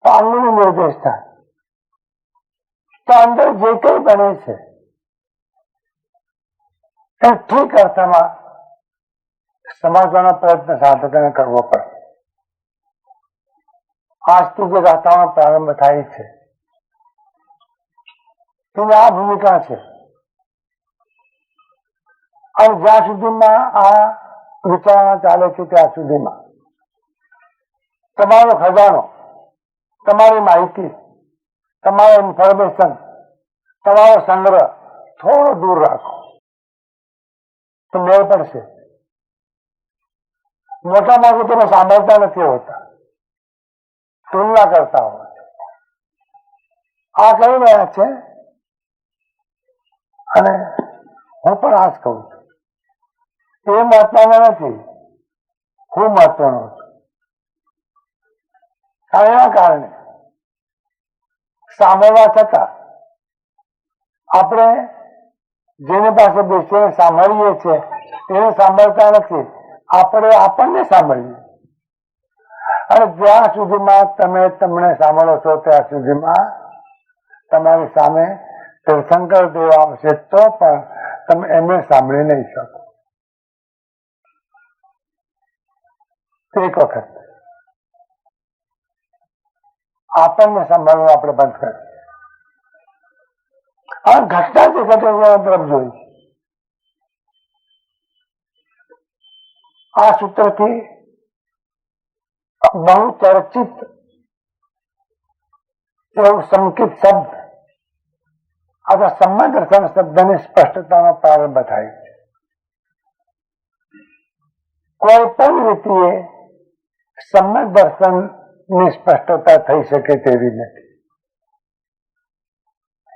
તો અંગુલી નિર્દેશ થાય. તો અંદર જે કઈ બને છે એ ઠીક અર્થમાં સમજવાનો પ્રયત્ન સાધકોને કરવો પડે. આજથી જે ગાથાનો પ્રારંભ થાય છે તેની આ ભૂમિકા છે. અને જ્યાં સુધીમાં આ વિચારણા ચાલે છે ત્યાં સુધીમાં તમારો ખજાનો, તમારી માહિતી, તમારો ઇન્ફોર્મેશન, તમારો સંગ્રહ થોડો દૂર રાખો તો મેળ પડશે. મોટા ભાગે તમે સાંભળતા નથી હોતા, તુલના કરતા હોય. આ કહી રહ્યા છે અને હું પણ આ જ કહું છું. એ મહત્વનો નથી, હું મહત્વનો છું. એના કારણે સાંભળવા છતાં આપણે જેની પાસે બેસીને સાંભળીએ છીએ એને સાંભળતા નથી, આપણે આપણને સાંભળીએ. અને જ્યાં સુધીમાં તમે તમને સાંભળો છો ત્યાં સુધીમાં તમારી સામે તીર્થંકર દેવ આવશે તો પણ તમે એમને સાંભળી નહીં શકો. એક વખત આપણને સાંભળવું આપણે બંધ કરીએ. આ ઘટના જે ઘટે તરફ જોઈ. આ સૂત્રથી બહુ ચર્ચિત એવું સંકિત શબ્દ અથવા સંમત દર્શન શબ્દની સ્પષ્ટતાનો પ્રારંભ થાય છે. કોઈ પણ રીતિએ સંમત દર્શનની સ્પષ્ટતા થઈ શકે તેવી નથી.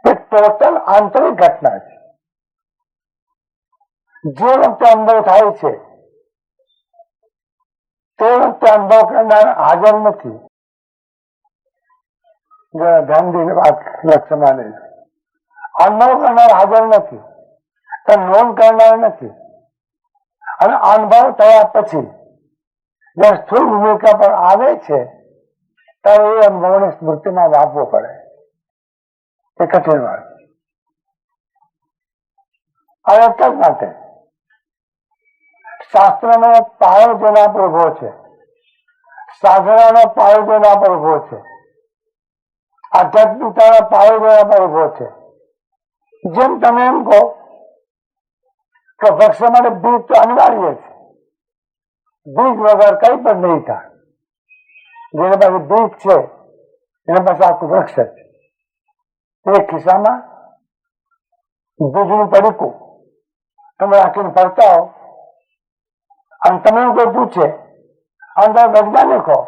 એક ટોટલ આંતરિક ઘટના છે. જે વખતે અનુભવ થાય છે તે વખતે અનુભવ કરનાર હાજર નથી. ધ્યાનથી વાત લક્ષ્યમાં લઈ. અનુભવ કરનાર હાજર નથી, નોંધ કરનાર નથી. અને અનુભવ થયા પછી જયારે સ્થૂળ ભૂમિકા પર આવે છે ત્યારે એ અનુભવની સ્મૃતિમાં વાપવો પડે. એ કઠિન વાત. આ એક જ માટે શાસ્ત્રનો પાયો જેના પર ઉભો છે, સાધનાનો પાયો જેના પર ઉભો છે, આધ્યાત્મિકતાનો પાયો જેના પર ઉભો છે. જેમ તમે એમ કહો કે વૃક્ષ માટે બીજ તો અનિવાર્ય છે. બીજ વગર કઈ પણ નહીં થાય. જેના પાસે બીજ છે એના પાસે આખું વૃક્ષ છે. એક ખિસ્સામાં બીજનું પડીકું તમે રાખીને ફરતા હો અને તમે કોઈ પૂછે અને તમે વૈજ્ઞાનિક હો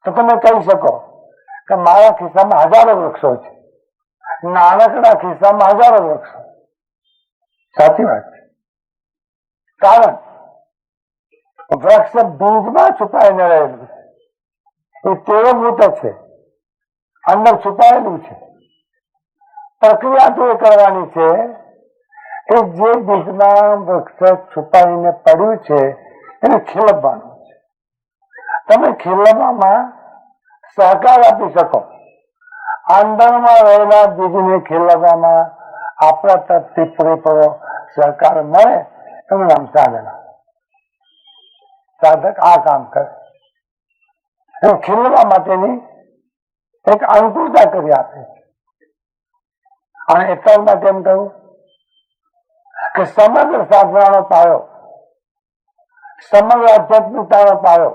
તો તમે કહી શકો કે મારા ખિસ્સામાં હજારો વૃક્ષો છે, નાનકડા ખિસ્સામાં હજારો વૃક્ષો. સાચી વાત છે. કારણ વૃક્ષ બીજમાં છુપાઈને રહેલું છે. એ તેરભૂત છે, અંદર છુપાયેલું છે. પ્રક્રિયા તો એ કરવાની છે કે જે બીજમાં વૃક્ષ છુપાઈને પડ્યું છે એને ખીલવવાનું છે. તમે ખીલવવામાં સહકાર આપી શકો. અંદરમાં રહેલા બીજને ખીલવવામાં આપણા તરફથી પૂરેપૂરો સહકાર મળે એનું નામ સાધના. સાધક આ કામ કરે. એ ખીલવા માટેની એક અનુકૂળતા કરી આપે છે. અને એટલા માટે એમ કહ્યું કે સમગ્ર સાધનાનો પાયો, સમગ્ર આધ્યાત્મિકતાનો પાયો,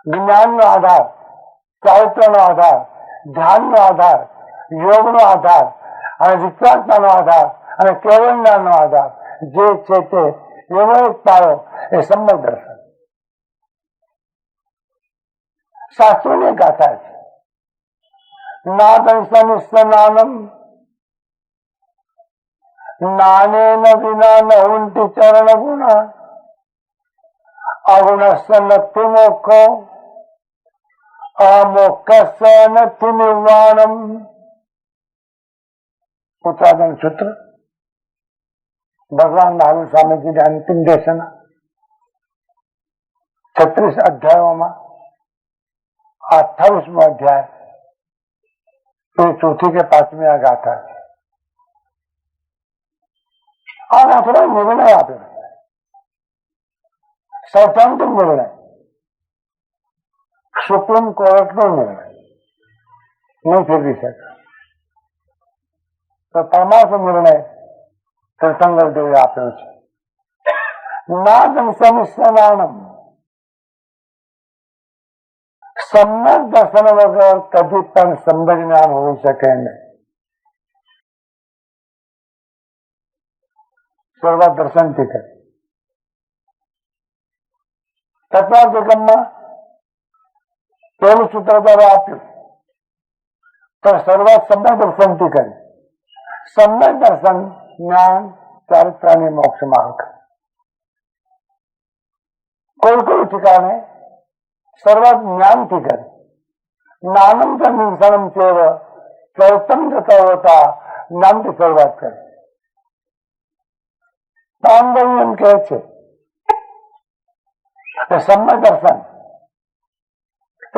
જ્ઞાનનો આધાર, ચારિત્રનો આધાર, ધ્યાનનો આધાર, યોગનો આધાર અને વિશ્વાસનો આધાર અને કેવળનો આધાર જે છે તે એવો એક પાયો એ સમગ્ર દર્શન. શાસ્ત્રોની ગાથા છે. નાદંસન સ્નાનમ નાનેન વિના ન ઉંટી ચરણ ગુણ અગુણસ્સ નથી મોક્ષો અમોક્ષસ્સ નથી નિર્વાણમ. ઉત્તરાધન સૂત્ર ભગવાન મહાવીર સ્વામીજીની અંતિમ દેશના 36 અધ્યાયોમાં 28મો અધ્યાય એ ચોથી કે 5મી આ ગાથા છે. આ ગાથાનો નિર્ણય આપ્યો, સૈદ્ધાંતિક નિર્ણય, સુપ્રીમ કોર્ટનો નિર્ણય નહીં ફેરવી શકે. તો પરમાર્થ નિર્ણય તીર્થંકર દેવે આપ્યો છે. નાદમ સમિસ્નાનમ, સમ્યક દર્શન વગર કદી પણ સંબંધ જ્ઞાન હોઈ શકે નહીં. શરૂઆત દર્શનથી કરી. તત્વાધિગમમાં પહેલું સૂત્ર દ્વારા આપ્યું તો શરૂઆત સમ્યક દર્શનથી કરી. સમ્યક દર્શન જ્ઞાન ચારિત્રની મોક્ષ માર્ગ. કોઈ કોઈ ઠિકાણે શરૂઆત જ્ઞાનથી કરી. જ્ઞાનમ નિર્સણમ ચેવ ચરિતમ જતા હોતા જ્ઞાનથી શરૂઆત કરી. પામગણી એમ કહે છે કે સમ્યક દર્શન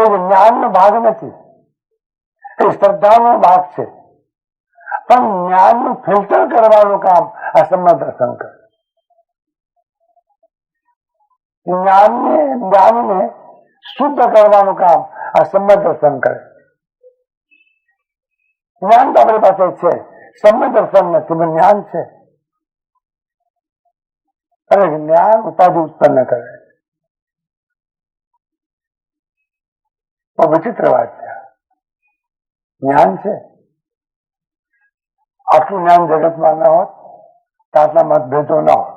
એ જ્ઞાનનો ભાગ નથી, એ શ્રદ્ધાનો ભાગ છે. પણ જ્ઞાનનું ફિલ્ટર કરવાનું કામ આ સંબંધ દર્શન કરે. જ્ઞાનને શુદ્ધ કરવાનું કામ આ સંબંધ દર્શન કરે. જ્ઞાન તો આપણી પાસે છે, સંબંધ દર્શન નથી, પણ જ્ઞાન છે. અને જ્ઞાન ઉપાધિ ઉત્પન્ન કરે. વિચિત્ર વાત છે. જ્ઞાન છે, આટલું જ્ઞાન જગતમાં ન હોત તો આટલા મતભેદો ન હોત.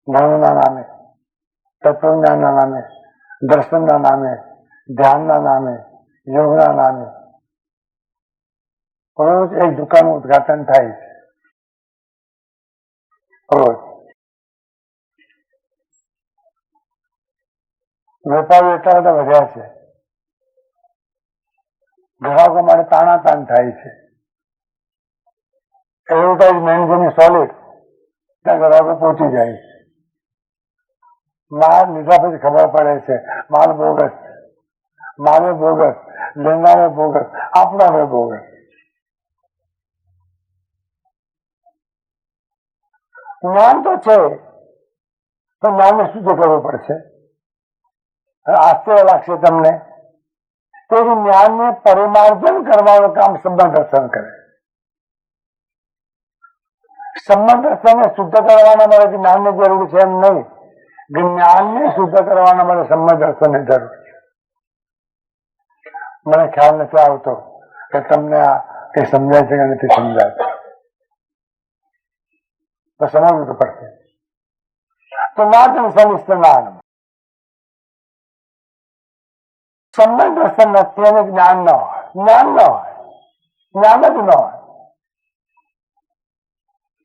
જ્ઞાનના નામે, તત્વજ્ઞાનના નામે, દર્શનના નામે, ધ્યાનના નામે, યોગના નામે રોજ એક દુકાનનું ઉદઘાટન થાય છે. રોજ વેપારીઓ એટલા બધા વધ્યા છે, ગ્રાહકો માટે તાણાતાણ થાય છે. એડવર્ટાઇઝમેન્ટ જેની સોલિડ ત્યાં ગ્રાહકો પહોંચી જાય છે. માલ લીધા પછી ખબર પડે છે માલ બોગસ, માલે બોગસ, લેનારે બોગસ, આપનારે બોગસ. જ્ઞાન તો છે, તો જ્ઞાનને શુદ્ધ કરવું પડશે. આશ્ચર્ય લાગશે તમને, તો જ્ઞાનને પરિમાર્જન કરવાનું કામ સંબંધ દર્શન કરે. સંબંધ દર્શનને શુદ્ધ કરવાના માટે જ્ઞાનની જરૂર છે એમ નહીં, જ્ઞાનને શુદ્ધ કરવાના માટે સંબંધ દર્શનની જરૂર છે. મને ખ્યાલ નથી આવતો કે તમને આ કઈ સમજાય છે કે નથી સમજાય, તો સમજવું તો પડશે. તો નાતન સનિષ્ઠ સંબંધ દર્શન નથી અને જ્ઞાન ન હોય, જ્ઞાન ન હોય, જ્ઞાન જ ન હોય.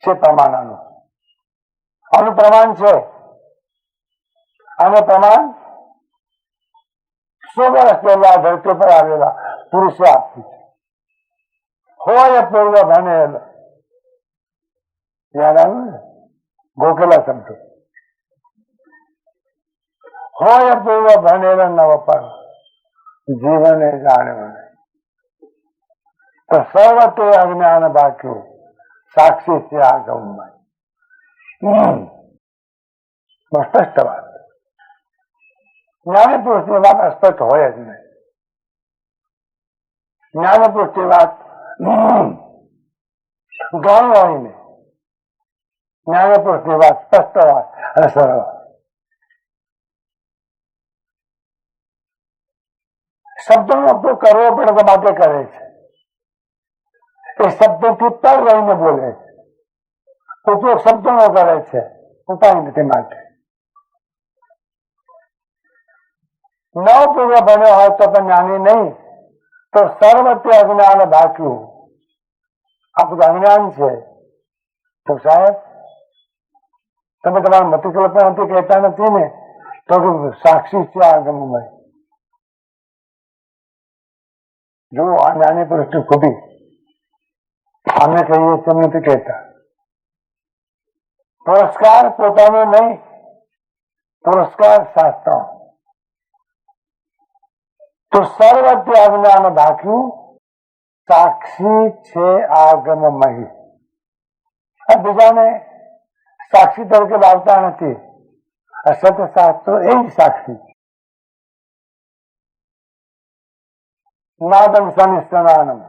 છે પ્રમાણનું, આનું પ્રમાણ છે. આનું પ્રમાણ 100 વર્ષ પહેલા ધરતી પર આવેલા પુરુષે આપ્યું છે. હોય પૂર્વ ભણેલ, યાદ આવ્યું ને, ગોખેલા શબ્દો. હોય પૂર્વ ભણેલ નવ પર જીવને જાણ્યું તો સર્વ તે અજ્ઞાન બાક્યું સાક્ષી છે આગમમાં. સ્પષ્ટ વાત. જ્ઞાની પુરુષની વાત અસ્પષ્ટ હોય જ નહીં. જ્ઞાની પુરુષની વાત ગૌણ હોય નહીં. જ્ઞાની પુરુષની વાત સ્પષ્ટ હોય અને સરળ હોય. શબ્દનો ઉપયોગ કરવો પડે તો માટે કરે છે. એ શબ્દથી પર રહીને બોલે છે. ઉપયોગ શબ્દનો કરે છે, ઉપાય નથી માટે. ન પૂર્વ ભણ્યો હોય તો પણ જ્ઞાની નહીં, તો સર્વત્ર અજ્ઞાન બાક્યું. આ બધું અજ્ઞાન છે. તો સાહેબ તમે તમારા મતિકલ્પનાથી કહેતા નથી ને, તો સાક્ષી છે આગમમાં. જો આ જ્ઞાની પુરુષની ખૂબી અમે કહીએ તેમ નથી કહેતા. પુરસ્કાર પોતાનો નહીં, પુરસ્કાર શાસ્ત્ર. તો સર્વત્ર અજ્ઞાન બાક્યું સાક્ષી છે આગમમહી. બીજાને સાક્ષી તરીકે લાવતા નથી. અસત્ય શાસ્ત્રો એ જ સાક્ષી. નાદમ સનિષ્ઠનાનમ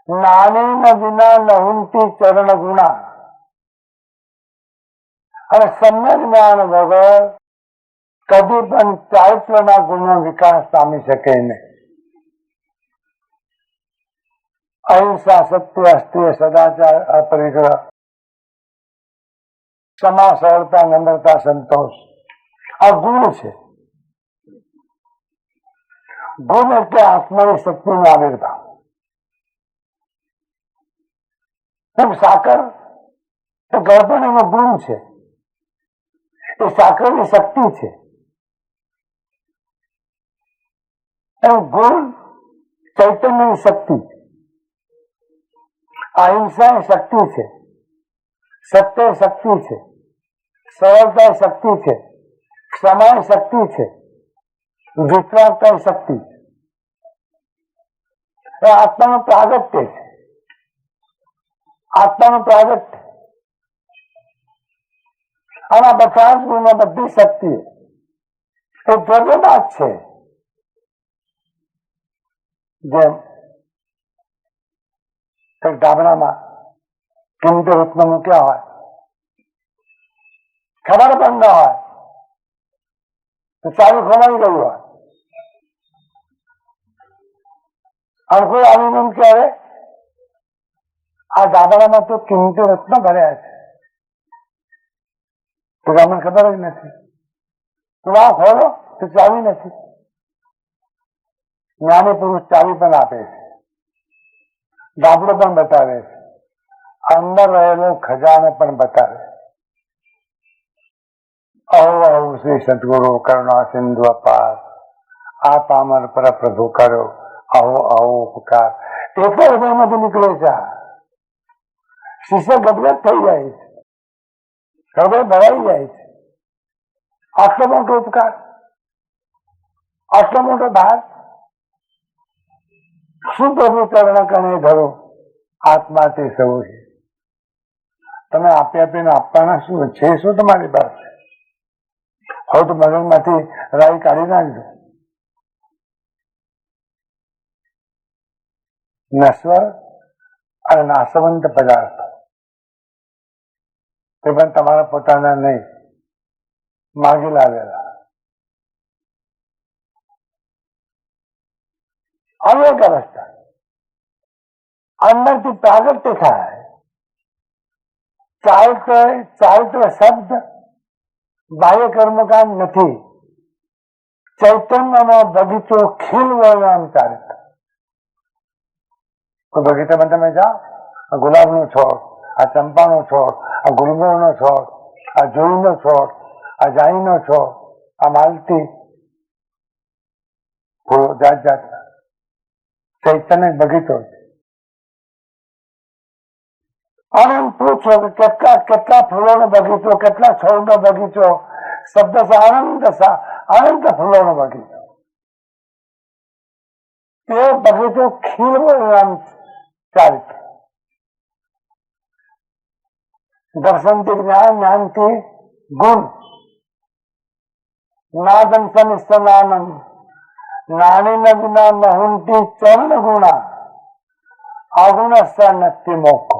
જ્ઞાનેન વિના નહુંતી ચરણ ગુણા. અને સમ્યક જ્ઞાન વગર કદી પણ ચારિત્રના ગુણનો વિકાસ પામી શકે નહીં. અહિંસા, સત્ય, અસ્ત્ય, સદાચાર, અપરિગ્રહ, ક્ષમા, સરળતા, નમ્રતા, સંતોષ આ ગુણ છે. ગુણ એટલે આત્માની શક્તિનો આવિર્ભાવ. સાકર એ ગર્ભણીનો ગુણ છે, એ સાકરની શક્તિ છે. ગુણ ચૈતન્યની શક્તિ, અહિંસા એ શક્તિ છે, સત્ય એ શક્તિ છે, સરળતા એ શક્તિ છે, ક્ષમા એ શક્તિ છે, વિશ્વાસતા એ શક્તિ છે, એ આત્માનું પ્રાગટ્ય છે, આત્માનું પ્રાગટ્ય. અને આ બધા જ ગુણો, બધી શક્તિ એ દ્રવ્યમાં જ છે. જેમ કઈક ડાબણામાં કિંમતી રત્ન મૂક્યા હોય, ખબર પણ ન હોય તો ચાવી ખોવાઈ ગયું હોય, અને કોઈ આવીને એમ કહેવાય આ ડાબણામાં તો કિંમતી રત્ન ભર્યા છે, તો તમને ખબર જ નથી. તો આ ખોલો તો ચાવી નથી. જ્ઞાની પુરુષ ચાવી પણ આપે છે, ડાબડો પણ બતાવે છે, અંદર રહેલો ખજાનો પણ બતાવે. અહો અહો શ્રી સદગુરુ કરુણા સિંધુ અપાર, આ પામર પર પ્રભુ કર્યો અહો અહો ઉપકાર. એક હૃદયમાંથી નીકળે છે. શિષ્ય ગદગદ થઈ જાય છે, હૃદય ભરાઈ જાય છે. આટલો મોટો ઉપકાર, આટલો મોટો ભાર શું પ્રભુ ચરણ કણે ધરો, આત્મા તે સૌ છે. તમે આપી આપીને આપવાના શું છે? શું તમારી પાસે? હવે તો મગજમાંથી રાઈ કાઢી નાખજો. નશ્વર અને નાશવંત પદાર્થ તે પણ તમારા પોતાના નહીં, માગી લાવેલા. અનેક અવસ્થા અંદરથી પ્રાગટ્ય થાય. ચારિત્ર શબ્દ બાહ્ય કર્મકાંડ નથી. ચૈતન્યનો બગીચો ખીલવો એમ ચારિત્ર. તો બગીચામાં તમે જાઓ, આ ગુલાબનો છોડ, આ ચંપાનો છોડ, આ ગુલમોહરનો છોડ, આ જુઈનો છોડ, આ જાઈનો છોડ, આ માલતી ફૂલો જાત જાતના. ચૈતન્ય બગીચો છે. અને એમ પૂછો કે કેટલા કેટલા ફૂલોનો બગીચો, કેટલા છોડનો બગીચો? શબ્દ છે અનંત ફૂલોનો બગીચો. એ બગીચો ખીલવો એમ ચારિત્ર. દર્શનથી જ્ઞાન, જ્ઞાનથી ગુણ. નાદન સનિસ્તનાનંદ નાની નદના નહુંતી ચરણ ગુણા અગુણસ્થ નક્કી મોકો.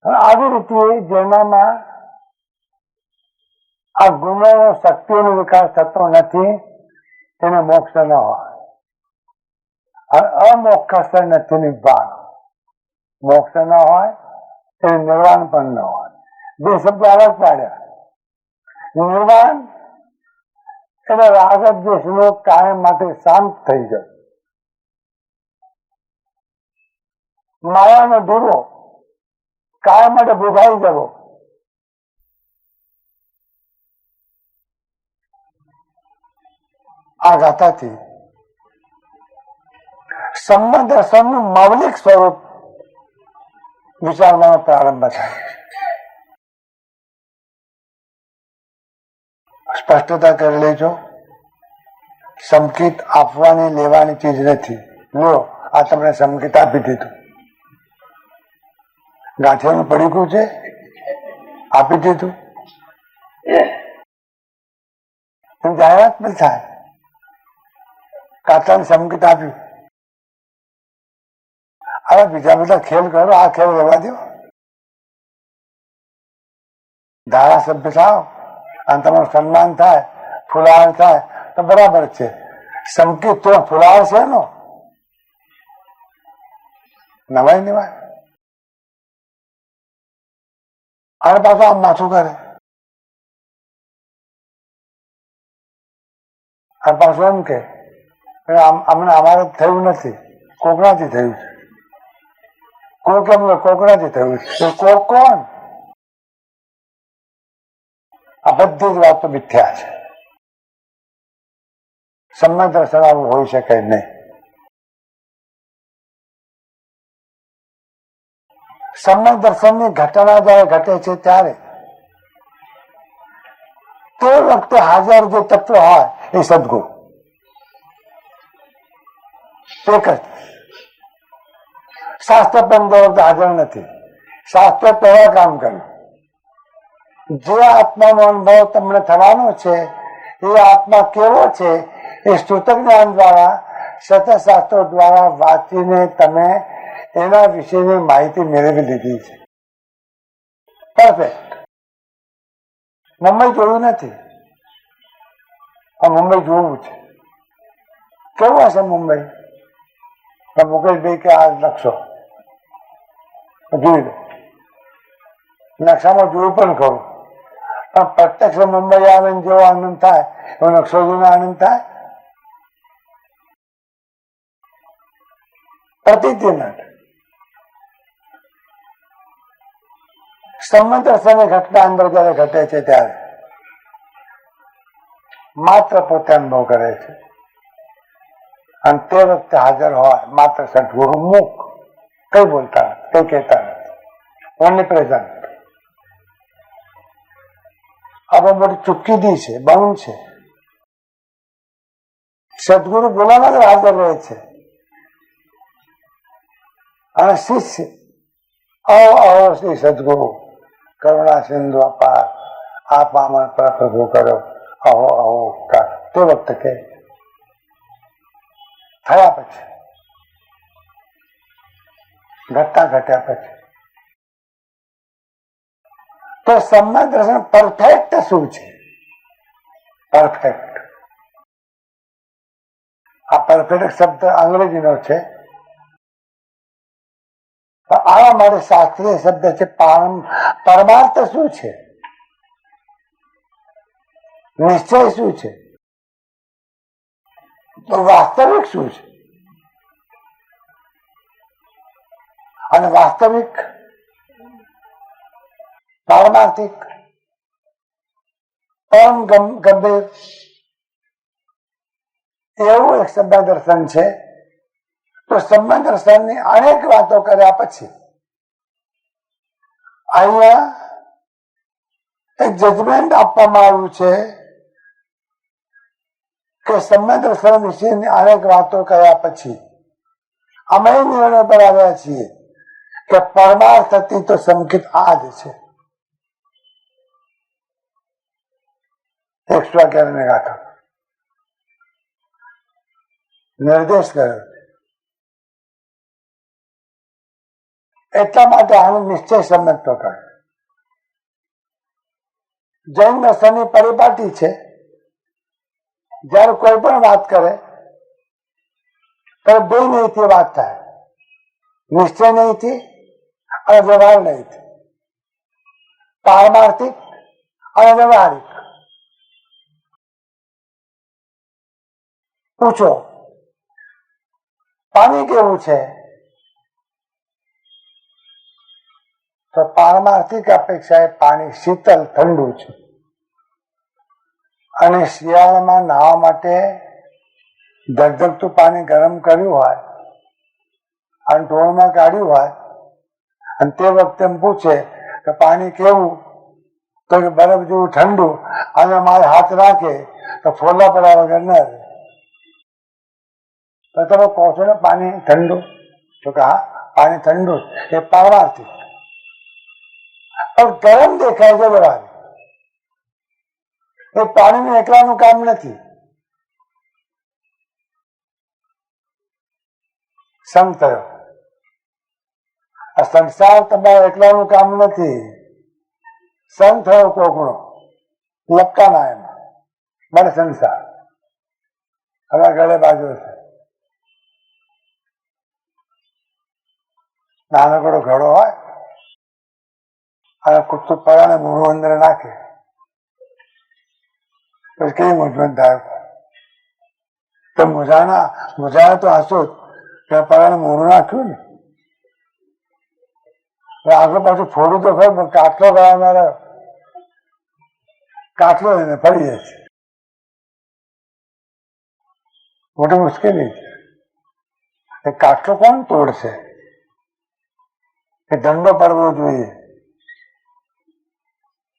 આવી રીતે જેનામાં આ ગુણો શક્તિઓનો વિકાસ થતો નથી તેને મોક્ષ ન હોય. અમોક્ષ નથી નિર્વાણ. મોક્ષ ન હોય તેને નિર્વાણ પણ ન હોય. બે શબ્દ અલગ પાડ્યા. નિર્વાણ એટલે રાગ દ્વેષનો કાયમ માટે શાંત થઈ જાય. માયાનો દીવો કાયમ માટે બુઝાઈ જવો. આ ગાથાથી સંબંધ દર્શનનું મૌલિક સ્વરૂપ વિચારવાનો પ્રારંભ થાય. સ્પષ્ટતા કરી લેજો. સંકેત આપવાની લેવાની ચીજ નથી. લો, આ તમને સંકેત આપી દીધું. ગાંઠિયાનું પડીકું છે, આપી દીધું. જાહેરાત પણ થાય. કાતાને સંકેત આપ્યું. હવે બીજા બધા ખેલ કરો, આ ખેલ રહેવા દો. ધારાસભ્ય થાવ અને તમારું સન્માન થાય, ફુલાર થાય તો બરાબર છે. સંકેત તો ફુલાર છે નો નવાય નિવાય. અને પાછું આમ માથું કરે, અને પાછું એમ કે અમને અમારે થયું નથી, કોકનાથી થયું છે. કોક એમ કોકનાથી થયું છે. કોક કોણ? આ બધી જ વાતો મિથ્યા છે. સંબંધ દર્શન આવું હોઈ શકે નહીં. સંબંધ દર્શનની ઘટના જયારે ઘટે છે ત્યારે વખતે હાજર જે તત્વ હોય એ સદગુરુ એક જ. શાસ્ત્ર પણ દર વખતે હાજર નથી. શાસ્ત્ર પહેલા કામ કર્યું. જે આત્માનો અનુભવ તમને થવાનો છે એ આત્મા કેવો છે એ સ્તુતક જ્ઞાન દ્વારા સતશાસ્ત્રો દ્વારા વાંચીને તમે એના વિશેની માહિતી મેળવી લીધી છે. પરફેક્ટ. મુંબઈ જોયું નથી, મુંબઈ જોવું છે. કેવું હશે મુંબઈ? મુકેશભાઈ કે આ નકશો જોઈ લો. નકશામાં જોયું પણ ખરું, પણ પ્રત્યક્ષ મુંબઈ આવે જેવો આનંદ થાય એવો નકશો જોઈને આનંદ થાય? પ્રતીતિ નથી. સંવત્સરની ઘટના અંદર જયારે ઘટે છે ત્યારે માત્ર પોતે અનુભવ કરે છે અને તે વખતે હાજર હોય માત્ર સદગુરુ મુખ. કઈ બોલતા નથી, કઈ કહેતા નથી, ઓનલી પ્રેઝન્ટ. આ બહુ મોટી ચૂકીદી છે, બહુ છે. સદગુરુ બોલાવા જ હાજર રહે છે અને શિષ્ય આવો આવો શ્રી સદગુરુ કરુણા સિંધુ અપાર આપ આમાં પ્રભુ કરો આવો આવો ઉપકાર. તે વખતે કે થયા પછી ઘટના ઘટ્યા પછી તો સમ્યક દર્શન પરફેક્ટ શું છે? પરફેક્ટ. આ પરફેક્ટ શબ્દ અંગ્રેજીનો છે. આવા માટે શાસ્ત્રીય શબ્દ છે પરમાર્થ શું છે, નિશ્ચય શું છે, તો વાસ્તવિક શું છે? અને વાસ્તવિક પારમાર્થિક પરમ ગંભીર એવું એક સમ્યક દર્શન છે. તો સમ્યક દર્શનની અનેક વાતો કર્યા પછી અહીંયા એક જજમેન્ટ આપવામાં આવ્યું છે કે સમ્યક દર્શન વિશેની અનેક વાતો કર્યા પછી અમે નિર્ણય પર આવ્યા છીએ કે પરમાર્થ હતી તો સંકેત આ જ છે. 111 ગાથા નિર્દેશ કર્યો. એટલા માટે આનો નિશ્ચય સમજતો કહે. જૈન દર્શનની પરિપાટી છે. જયારે કોઈ પણ વાત કરે ત્યારે બે નહીંથી વાત થાય, નિશ્ચય નહીંથી અને વ્યવહાર નહીંથી, પારમાર્થિક અને વ્યવહારિક. પૂછો પાણી કેવું છે? તો પારમાર્થિક અપેક્ષાએ પાણી શીતળ ઠંડુ છે અને શિયાળામાં નાહવા માટે ધગધગતું પાણી ગરમ કર્યું હોય અને ઢોળમાં કાઢ્યું હોય અને તે વખતે પૂછે કે પાણી કેવું, તો કે બરફ જેવું ઠંડુ, અને મારે હાથ રાખે તો ફોલા પડ્યા વગર ન રહે. તો તમે કહો છો ને પાણી ઠંડુ, તો કે હા પાણી ઠંડુ, એ પારમાર્થિક. પણ ગરમ દેખાય છે વ્યવહાર, એ પાણીનું એકલાનું કામ નથી. સંગ થયો. આ સંસાર તમારા એકલાનું કામ નથી. સંગ થયો કોકનો લપકાના એમાં મને સંસાર હવે ગળે બાજુ છે. નાનકડો ઘડો હોય અને કૂતરું પરાણે મૂળું અંદર નાખે પછી કેવી મૂંઝવણ થાય. તો મુજાને તો હસો જ પરાણે મૂળું નાખ્યું ને આગળ પાછું ફોડું તો ખરું, પણ કાટલો ગળામાં રહ્યો, કાટલો એને ફરી જાય છે. મોટી મુશ્કેલી છે. એ કાટલો કોણ તોડશે? એ દંડો પડવો જોઈએ,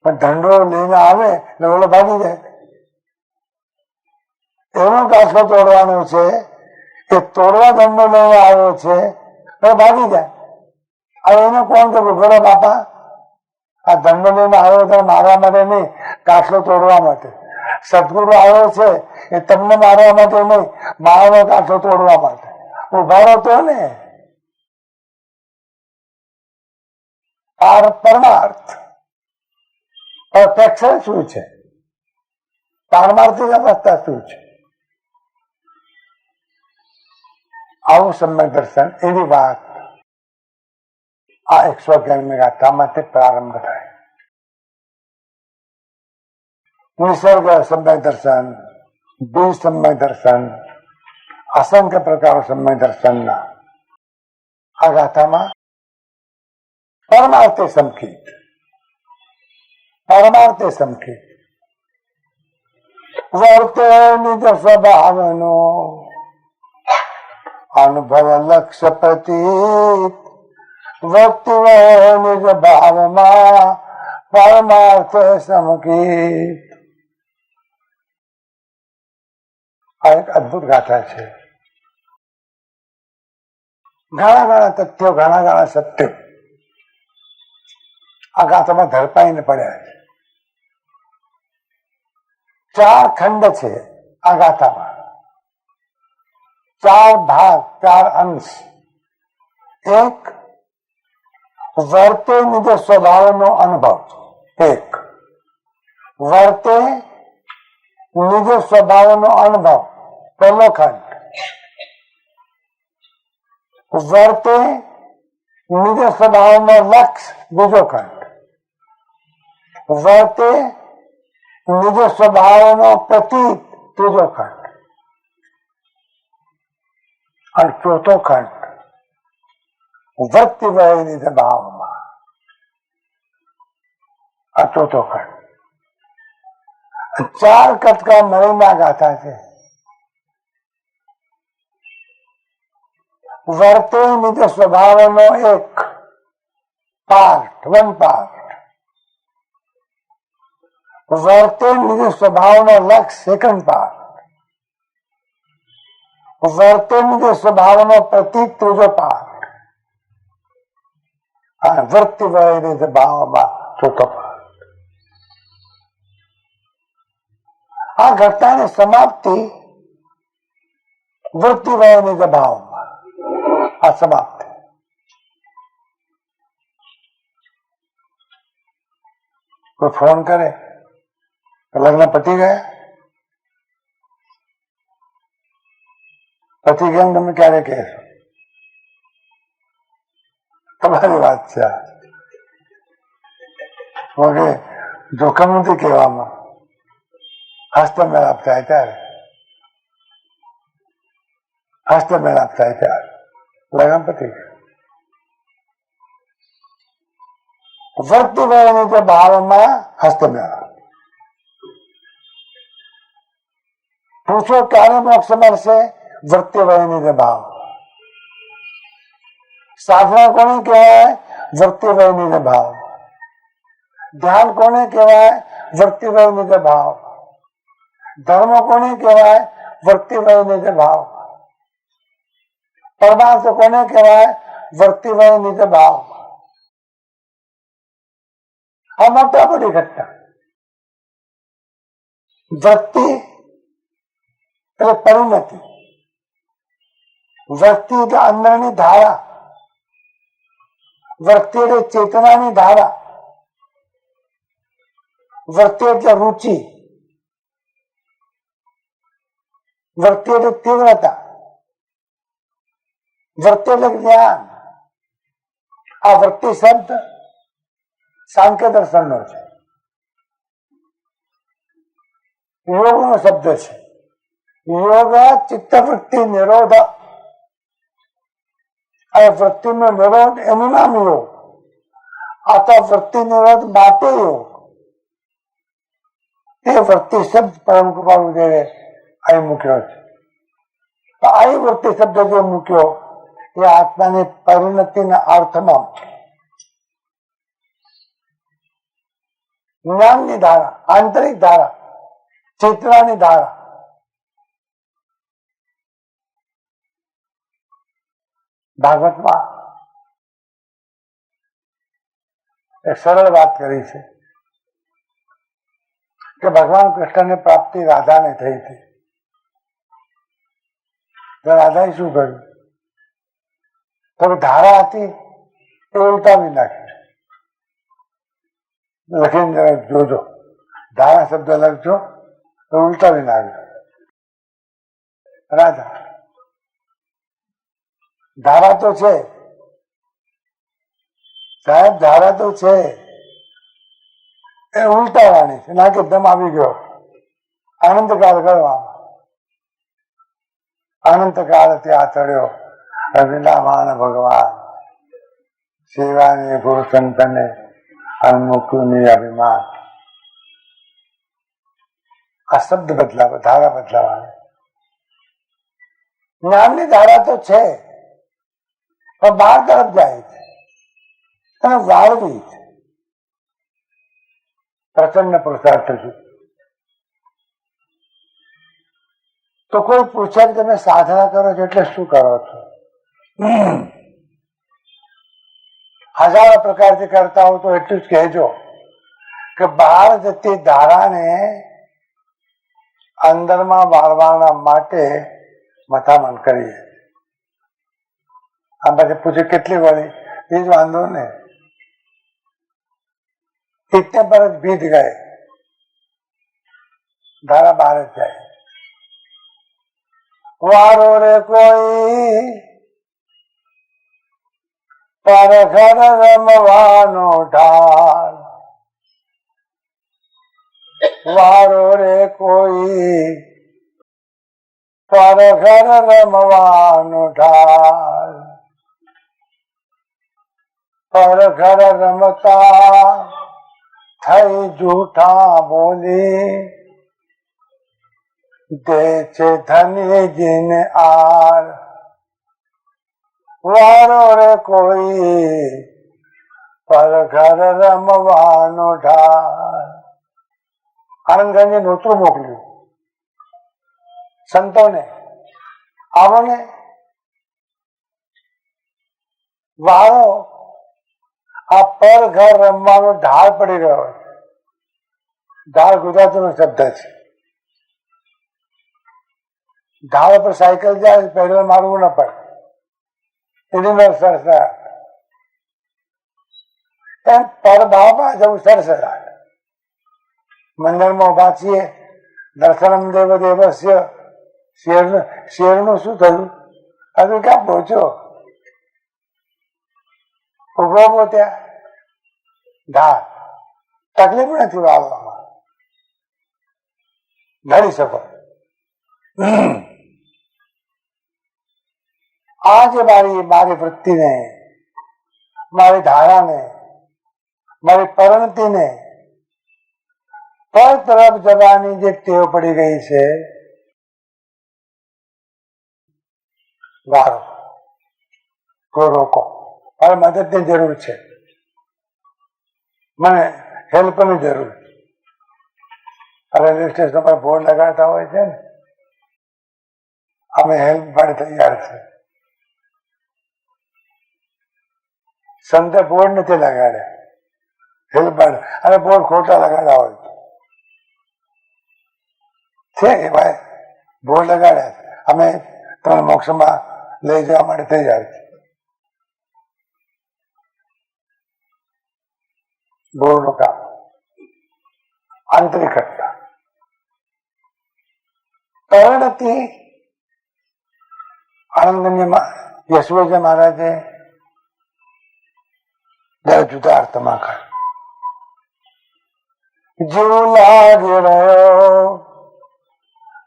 પણ દંડો લઈને આવે એટલે ઓલો ભાગી જાય. એનો કાચલો તોડવાનો છે, એ તોડવા દંડો લઈને આવ્યો છે, તો ભાગી જાય. હવે એને કોણ કે ભૂખડો બાપા, આ દંડો લઈને આવ્યો તો મારવા માટે નહીં, કાચલો તોડવા માટે. સદગુરુ આવ્યો છે એ તમને મારવા માટે નહીં, મારાનો કાચલો તોડવા માટે. ઉભા રહો તો ને. પરમાર્થ પરફેક્શન શું છે, પારમાર્થિક અવસ્થા શું છે, આવું સમ્યક દર્શન. એની વાત આ 111મી ગાથામાંથી પ્રારંભ થાય. નિસર્ગ સમ્યક દર્શન, બીજ સમ્યક દર્શન, અસંખ્ય પ્રકારો સમ્યક દર્શનના આ ગાથામાં પરમાર્થે સંકિત, પરમાર્થે સંકિત. વર્તે નિજ સ્વભાવનો અનુભવ લક્ષ્ય પ્રતીત, વ્યક્તિ નિજ ભાવમાં પરમાર્થે સંકિત. આ એક અદભુત ગાથા છે. ઘણા ઘણા તથ્યો, ઘણા ઘણા સત્યો આ ગાથામાં ધરપાઈને પડ્યા છે. 4 ખંડ છે આ ગાથામાં, 4 ભાગ, 4 અંશ. એક વર્તે નિજ સ્વભાવનો અનુભવ, એક વર્તે નિજ સ્વભાવનો અનુભવ પહેલો ખંડ. વર્તે નિજ સ્વભાવનો લક્ષ્ય બીજો ખંડ. વર્તે નિજ સ્વભાવનો પ્રતીત ત્રીજો ખંડ. અને ચોથો ખંડ વૃત્તિ વય નિજ ભાવમાં, આ ચોથો ખંડ. 4 કટકા મળીને ગાથા છે. વર્તે નિજ સ્વભાવનો એક પાર્ટ, 1 પાર્ટ. વર્તે નિજ સ્વભાવનો લક્ષ્ય, સેકન્ડ પાર્ટ. વર્તે નિજ સ્વભાવનો પ્રતીક, ત્રીજો પાર્ટ. અને વૃત્તિ વય નિજ ભાવમાં ચોથો પાર્ટ. આ ઘટનાની સમાપ્તિ વૃત્તિ વય નિજ ભાવમાં, આ સમાપ્તિ. કોઈ ફોન કરે લગ્ન પતી ગયા, પતી ગયા તમે ક્યારે કહેશો? તમારી વાત છે. જોખમ નથી કહેવામાં, હસ્તમેળાપ થાય ત્યારે, હસ્તમેળાપ થાય ત્યારે લગ્ન પતી ગયા. વૃત્તિ વય નિજ ભાવમાં હસ્તમેળાપ. પૂછો ક્યારે મોક્ષ મળશે? વૃત્તિ વય નિજ ભાવ. સાધના કોને કહેવાય? વૃત્તિ વય નિજ ભાવ. ધ્યાન કોને કહેવાય? વૃત્તિ વય નિજ ભાવ. ધર્મ કોને કહેવાય? વૃત્તિ વય નિજ ભાવ. પરમાર્થ કોને કહેવાય? વૃત્તિ વય નિજ ભાવ. આ મોટા મોટી ઘટના. વૃત્તિ એટલે પરિણતિ, વૃત્તિ એટલે અંદરની ધારા, વૃત્તિ એટલે ચેતનાની ધારા, વૃત્તિ એટલે રુચિ, વૃત્તિ એટલે તીવ્રતા, વૃત્તિ એટલે જ્ઞાન. આ વૃત્તિ શબ્દ સાંખ્ય દર્શનનો છે, યોગનો શબ્દ છે. યોગ ચિત્તવૃત્તિ નિરોધ, આ વૃત્તિનો નિરોધ એનું નામ યોગ. આ તો વૃત્તિ નિરોધ માટે યોગ. એ વૃત્તિ શબ્દ પરમ કૃપાળુ દેવે અહીં મૂક્યો છે. અહીં વૃત્તિ શબ્દ જે મૂક્યો એ આત્માની પરિણતિના અર્થમાં જ્ઞાનની ધારા, આંતરિક ધારા, ચેતનાની ધારા, ભાગવતમાં એક સરળ વાત કરી છે કે ભગવાન કૃષ્ણની પ્રાપ્તિ રાધાને થઈ હતી. તો રાધાએ શું કર્યું? તો ધારા હતી એ ઉલટાવી નાખી. લખીને જરા જોજો, ધારા શબ્દ લખજો તો ઉલટાવી નાખ્યો. રાધા ધારા તો છે સાહેબ, ધારા તો છે, એ ઉલટાવાની છે. ના કે દમ આવી ગયો, આનંદકાળ કરવામાં, અનંતકાળ ત્યાં ચડ્યો રવિલામાન ભગવાન, સેવાની ગુરુ સંતને અન્મુક્તિની અભિમાન. આ શબ્દ બદલાવા, ધારા બદલાવાની. જ્ઞાનની ધારા તો છે પણ બહાર તરફ જાય છે અને વાળવી છે. પ્રચંડ પુરુષાર્થ છે. તો કોઈ પૂછે કે તમે સાધના કરો છો એટલે શું કરો છો? હજારો પ્રકારથી કરતા હો તો એટલું જ કહેજો કે બહાર જતી ધારાને અંદરમાં વાળવાના માટે મથામણ કરીએ. આમ પછી પૂછે કેટલી વળી? એ જ વાંધો ને, ઇતને પર જ ભીત ગયે, ધારા બહાર જ જાય. વારો રે કોઈ પર ઘર રમવાનો ઢાલ, વારો રે કોઈ પર ઘર રમવાનો ઢાલ, પર ઘર રમતા થઈ જૂઠા બોલી, દે છે ધનજીને આર. વારો રે કોઈ પર ઘર રમવાનો ઢાલ. આનંદગંજે નોતરું મોકલ્યું સંતોને, આવો ને વારો આ પર ઘર રમવાનો ઢાળ પડી રહ્યો છે. ઢાળ ગુજરાતીનો શબ્દ છે. ઢાળ પર સાયકલ જાય, પેડલ મારવું ન પડે, એની સરસરાટ. એમ પર ભાવમાં જવું સરસરાટ. મંદિરમાં ઉભા છીએ, દર્શનમ દેવ દેવસ્ય, શેરનું શું થયું? હજુ ક્યાં પહોંચ્યો? ઉભો ત્યાં ઢાળ, તકલીફ નથી વાળવામાં, લડી શકો. આજે મારી વૃત્તિને, મારી ધારાને, મારી પરિણતિને પર તરફ જવાની જે ટેવ પડી ગઈ છે, વારો કોઈ રોકો. મારે મદદની જરૂર છે, મને હેલ્પની જરૂર છે. રેલવે સ્ટેશન પર બોર્ડ લગાડતા હોય છે ને, અમે હેલ્પ માટે તૈયાર છે. સંતે બોર્ડ નથી લગાડ્યા, હેલ્પ માટે. અને બોર્ડ ખોટા લગાડ્યા હોય છે કે ભાઈ બોર્ડ લગાડ્યા છે, અમે તમને મોક્ષમાં લઈ જવા માટે તૈયાર છે. બોર્ડનું કામ આંતરિકતા. પરિણતિ આનંદગંજમાં યશોજી મહારાજે જુદા અર્થમાં કહ્યું. જીવ લાગી રહ્યો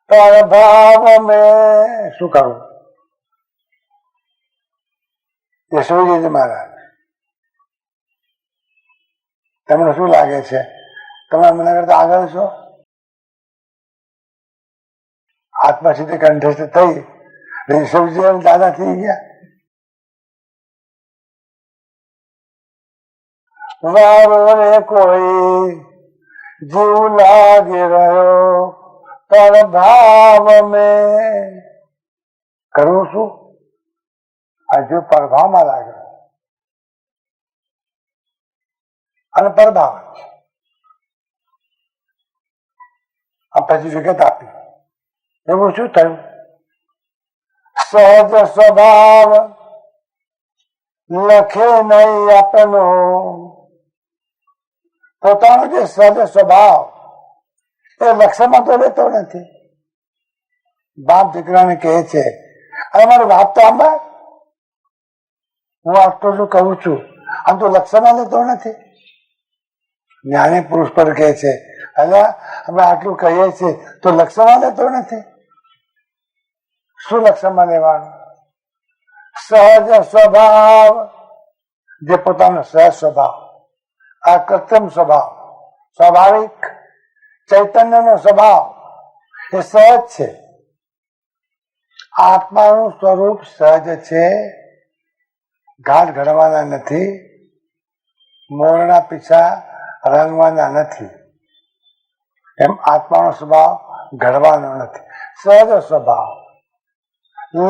તારા ભાવ મેં. શું કરું? યશોજી મહારાજ, તમને શું લાગે છે? તમે મને કરતા આગળ છો? આત્મા સીધે કંઠસ્થ થઈ ઋષભજી દાદા થઈ ગયા. વારો રે કોઈ જીવ લાગી રહ્યો પર ભાવ મેં. કરવું શું? હજુ પરભાવમાં લાગ્યો અને પરભાવ છે. આ પછી વિગત આપી. એવું શું થયું? સહજ સ્વભાવ લખે નહીં આપનો. પોતાનો જે સહજ સ્વભાવ એ લક્ષ્યમાં તો લેતો નથી. બાપ દીકરાને કહે છે, અને મારી વાત તો આંબા, હું આટલું શું કહું છું, આમ તો લક્ષ્યમાં લેતો નથી. જ્ઞાની પુરુષ પર કહે છે, અલા અમે આટલું કહીએ છીએ તો લક્ષ્યમાં લેતો નથી. શું લક્ષ્યમાં લેવાનું? સહજ સ્વભાવ, જે પોતાનો સહજ સ્વભાવ, આ કૃત્રિમ સ્વભાવ, સ્વાભાવિક ચૈતન્યનો સ્વભાવ એ સહજ છે. આત્માનું સ્વરૂપ સહજ છે, ઘાટ ઘડવાના નથી, મોરના પીછા રંગવાના નથી. એમ આત્માનો સ્વભાવ ઘડવાનો નથી, સહજ સ્વભાવ.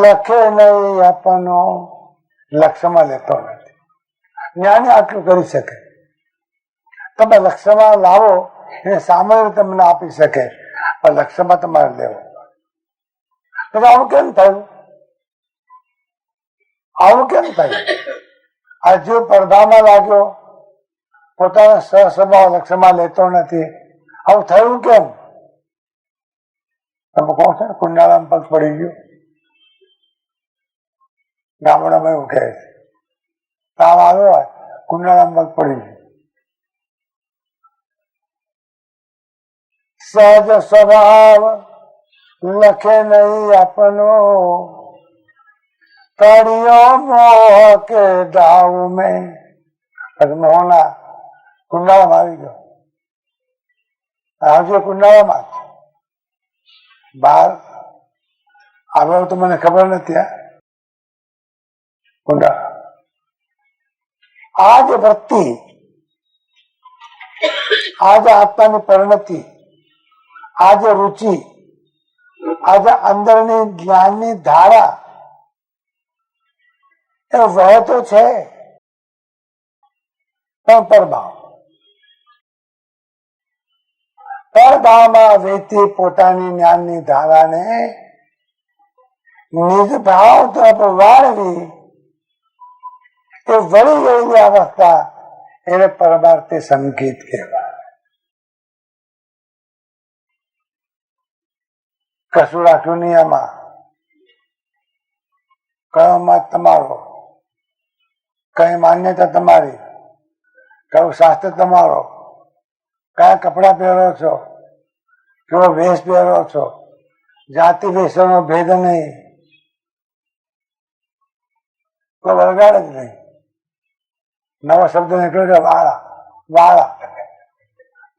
લખે નહીં આપવાનો, લક્ષ્યમાં લેતો નથી. જ્ઞાની આટલું કરી શકે. તમે લક્ષ્યમાં લાવો એને સામાન્ય રીતે તમને આપી શકે, પણ લક્ષ્યમાં તમારે લેવો. તો આવું કેમ થયું? આવું કેમ થયું? હજુ પડદામાં લાગ્યો, પોતાના સહસ્વભાવ લક્ષ્યમાં લેતો નથી. આવું થયું કેમ? તમે કહો છો ને કુંડાળામાં પગ પડી ગયો. ગામડામાં એવું કહે છે, તાવ આવ્યો હોય કુંડાળામાં પગ પડી ગયો. સહજ સ્વભાવ લખે નહીં આપનો, તળિયો મોહ કે દાવ મેં. મોહના કુંડાળામાં આવી ગયો. આવજો કુંડાળામાં બહાર આવ્યો તો મને ખબર નથી. કુંડાળા આ જે વૃત્તિ, આ જે આત્માની પરિણતિ, આ જે રુચિ, આ જે અંદરની જ્ઞાનની ધારા એ વહે તો છે, પણ પરભાવ. પરભાવમાં વહેતી પોતાની જ્ઞાનની ધારાને નિજ ભાવ તરફ વાળવી એ વળી ગયેલી અવસ્થા એને પરમાર્થી સંગીત કહેવાય. કશું રાખ્યું નહીં આમાં. કયો મત તમારો, કઈ માન્યતા તમારી, કયું શાસ્ત્ર તમારો, કયા કપડા પહેરો છો, કેવો વેશ પહેરો છો, જાતિ વેશનો ભેદ નહીં, કોઈ વળગાડ જ નહીં. નવો શબ્દ નીકળ્યો છે વાળા, વાળા,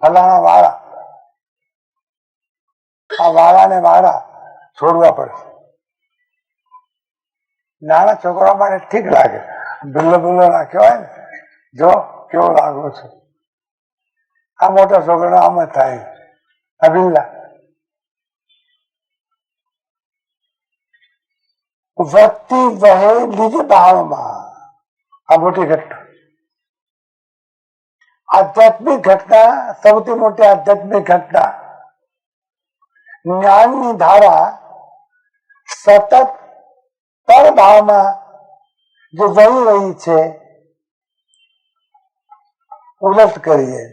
ફલાણા વાળા. આ વાળા ને વાળા છોડવા પડશે. નાના છોકરા માટે ઠીક લાગે, બિલ્લો બિલ્લો નાખ્યો હોય ને, જો કેવો લાગો છે. આ મોટા છોકરા આમ જ થાય, આ બિલ્લા. વૃત્તિ વહે નિજ ભાવમાં. આ મોટી ઘટના, આધ્યાત્મિક ઘટના, સૌથી મોટી આધ્યાત્મિક ઘટના. જ્ઞાનની ધારા સતત પરભાવમાં જે વહી રહી છે, ઉલટ કરીએ.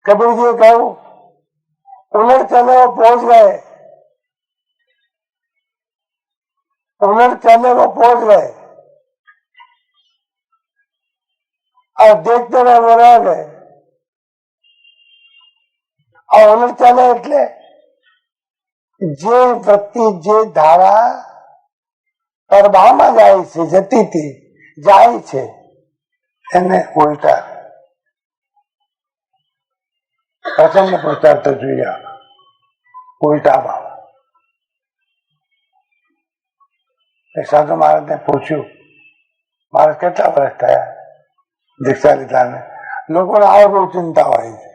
કબીરજીએ કહ્યું, ઉલટ ચલે वो पहुंच गए, उलट चले वो पहुंच गए, और देखते रहे वो रह गए. और उलट चले એટલે જે વૃત્તિ, જે ધારા પરભાવમાં જાય છે, જતી હતી, જાય છે, એને ઉલટા પ્રસંગ પ્રચાર તો જોઈએ. ઉલટા ભાવ. સાધુ મહારાજને પૂછ્યું, મહારાજ કેટલા વર્ષ થયા દીક્ષા લીધા ને? લોકોને આ બહુ ચિંતા હોય છે.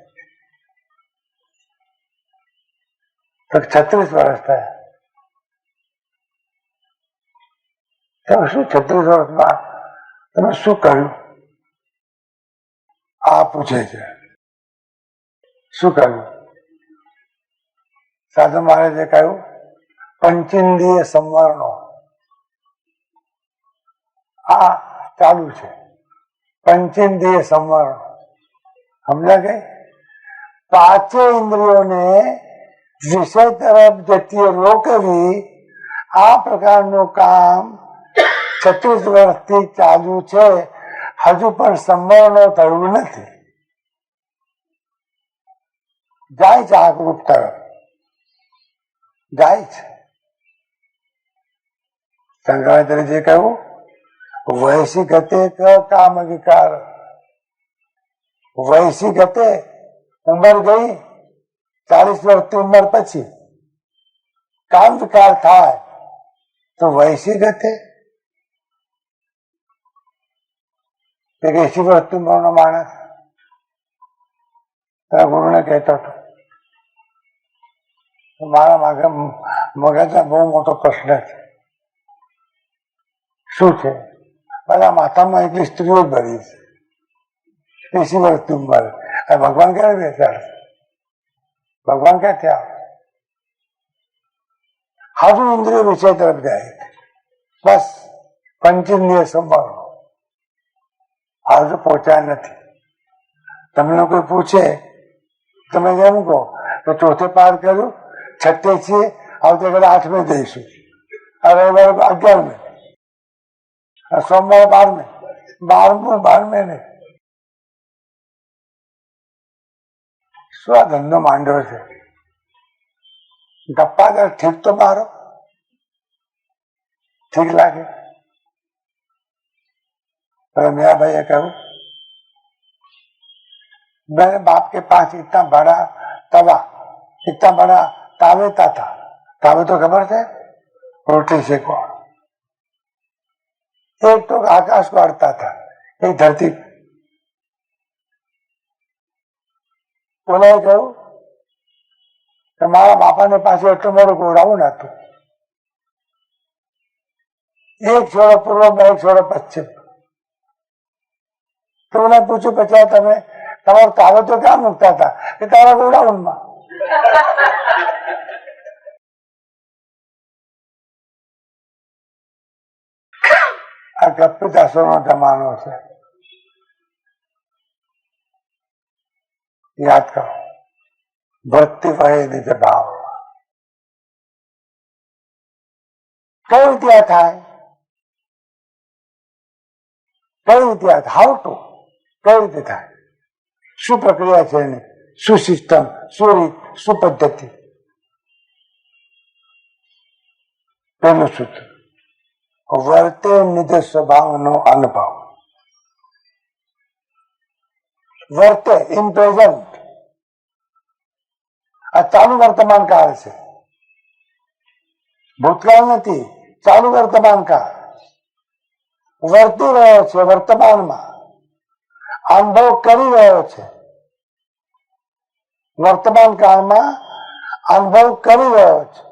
તો 36 વર્ષ થયા. તમે શું 36 વર્ષમાં તમે શું કર્યું? આ પૂછે છે શું કર્યું? સાધુ મહારાજે કહ્યું પંચેન્દ્રિય સંવરણો આ ચાલુ છે. પંચેન્દ્રિય સંવરણો સમજા ગઈ? પાંચે ઇન્દ્રિયોને વિષય તરફ જતી રોકવી આ પ્રકારનું કામ 36 વર્ષથી ચાલુ છે. હજુ પણ સંવરણો થયું નથી. જાય છે આકૃત તરફ જાય છે. શંકરાચાર્યજીએ કહ્યું વૈશી ગતે કામ વિકાર. વૈશી ગતે ઉંમર ગઈ 40 વર્ષની ઉંમર પછી કામ વિકાર થાય તો વૈશી ગતે 80 વર્ષની ઉંમરનો માણસ ગુરુને કહેતો હતો મારા મગજમાં બહુ મોટો પ્રશ્ન છે. શું છે? બધા માથામાં એકલી સ્ત્રીઓ જ ભરી છે 80 વર્ષની ઉંમર. ભગવાન ક્યારે બેસાડશે? ભગવાન ક્યાંથી આવે? હજુ ઇન્દ્રિયો વિષય તરફ જાય. બસ પંચેન્દ્રિય સંભાળો હજુ પહોંચ્યા નથી. તમને કોઈ પૂછે તમે એમ કહો કે ચોથે પાર કર્યું, છઠ્ઠે છીએ, આવતીકાલે 8મે જઈશું, રવિવારે 11મે, સોમવારે 12મે, 12મે નહીં. શું આ ધંધો માંડ્યો છે? ગપ્પા કર ઠીક તો મારો ઠીક લાગે. मेरा भैया कहूँ मेरे बाप के पास इतना बड़ा तवा, इतना बड़ा तावेता था. तावे तो खबर है रोटी से को. एक तो आकाश को अड़ता था, एक धरती. बोला कहूँ મારા બાપાને પાસે એટલું મોડું ગોળાવું નતું. એક છોડો પૂર્વમાં, એક છોડો પશ્ચિમ. તો મને પૂછ્યું પછી તમે તમારો તારો તો ક્યાં મૂકતા હતા? કે તારા ગોડાઉનમાં. આ કપિતાસો નો જમાનો છે. યાદ કરો ભક્તિ વહે નિજ ભાવ. કઈ રીતે થાય? કઈ રીતે હાઉ ટુ? કઈ રીતે થાય? શું પ્રક્રિયા છે એની? શું સિસ્ટમ? શું રીત? શું પદ્ધતિ? પહેલું સૂત્ર વર્તે નિજ સ્વભાવનો અનુભવ. વર્તે ઇન પ્રેઝન્ટ. આ ચાલુ વર્તમાન કાળ છે, ભૂતકાળ નથી. ચાલુ વર્તમાન કાળ વર્તી રહ્યો છે. વર્તમાનમાં અનુભવ કરી રહ્યો છે. વર્તમાન કાળમાં અનુભવ કરી રહ્યો છે.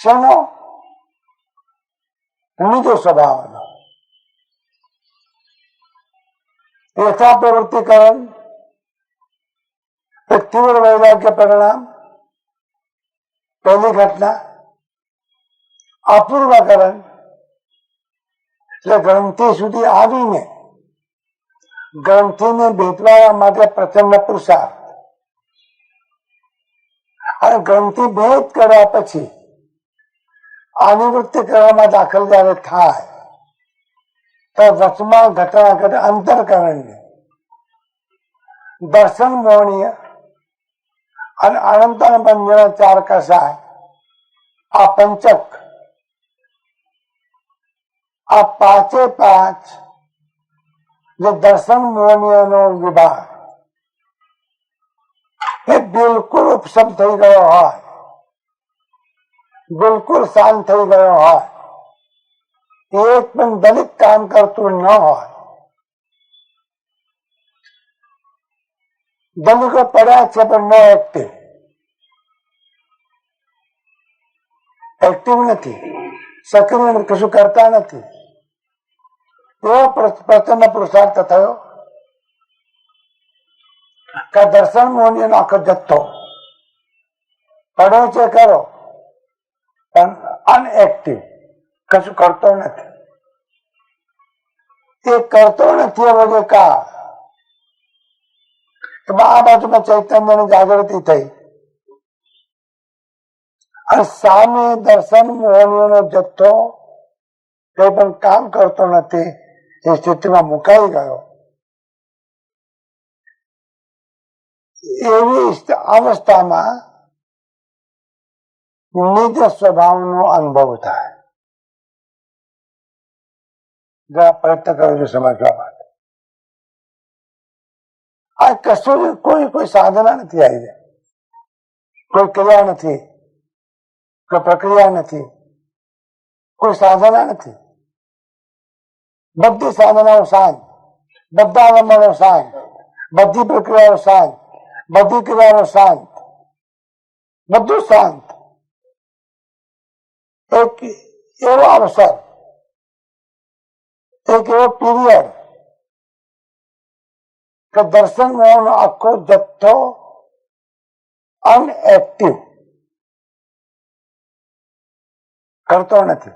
શેનો? નિજ સ્વભાવનો. યથા પ્રવૃત્તિકરણ, તીવ્ર વૈરાગ્ય પરિણામ, પહેલી ઘટના. અપૂર્વકરણ એટલે ગ્રંથિ સુધી આવીને ગ્રંથિને ભેદવા માટે પ્રચંડ પુરુષાર્થ. અને ગ્રંથિ ભેદ કર્યા પછી અનિવૃત્તિ કરવામાં દાખલ જયારે થાય તો વચમાં ઘટના ઘટે અંતરકરણની દર્શન મોહનીય અને અનંતર બંધન 4 કસાય. આ પંચક, આ પાંચે પાંચ જે દર્શન મોહનીયનો વિભાગ એ બિલકુલ ઉપશમ થઈ ગયો હોય, બિલકુલ શાંત થઈ ગયો હોય, એક પણ દલિત કામ કરતું ન હોય. દલિતો પડ્યા છે પણ ન એક્ટિવ. એક્ટિવ નથી, સક્રિય કશું કરતા નથી. એવો પ્રચંડ પુરુષાર્થ થયો કે દર્શન મોહનીનો આખો જથ્થો પડ્યો છે કરો પણ અનએક્ટિવ, કશું કરતો નથી. એ કરતો નથી વગર કા આ બાજુમાં ચૈતન્યની જાગૃતિ થઈ અને સામે દર્શન મોહનીનો જથ્થો કઈ પણ કામ કરતો નથી એ સ્થિતિમાં મુકાઈ ગયો. એવી અવસ્થામાં નિજ સ્વભાવનો અનુભવ થાય. પ્રયત્ન કરો છો સમજવા માટે. આ કશું કોઈ સાધના નથી આવી, કોઈ ક્રિયા નથી, કોઈ પ્રક્રિયા નથી, કોઈ સાધના નથી. બધી સાધનાઓ શાંત, બધા આલંબનો શાંત, બધી પ્રક્રિયાઓ શાંત, બધી ક્રિયાઓ શાંત, બધું શાંત. એક એવો અવસર, એક એવો પીરિયડ કે દર્શન મોહનો આખો જથ્થો અનએક્ટિવ, કરતો નથી.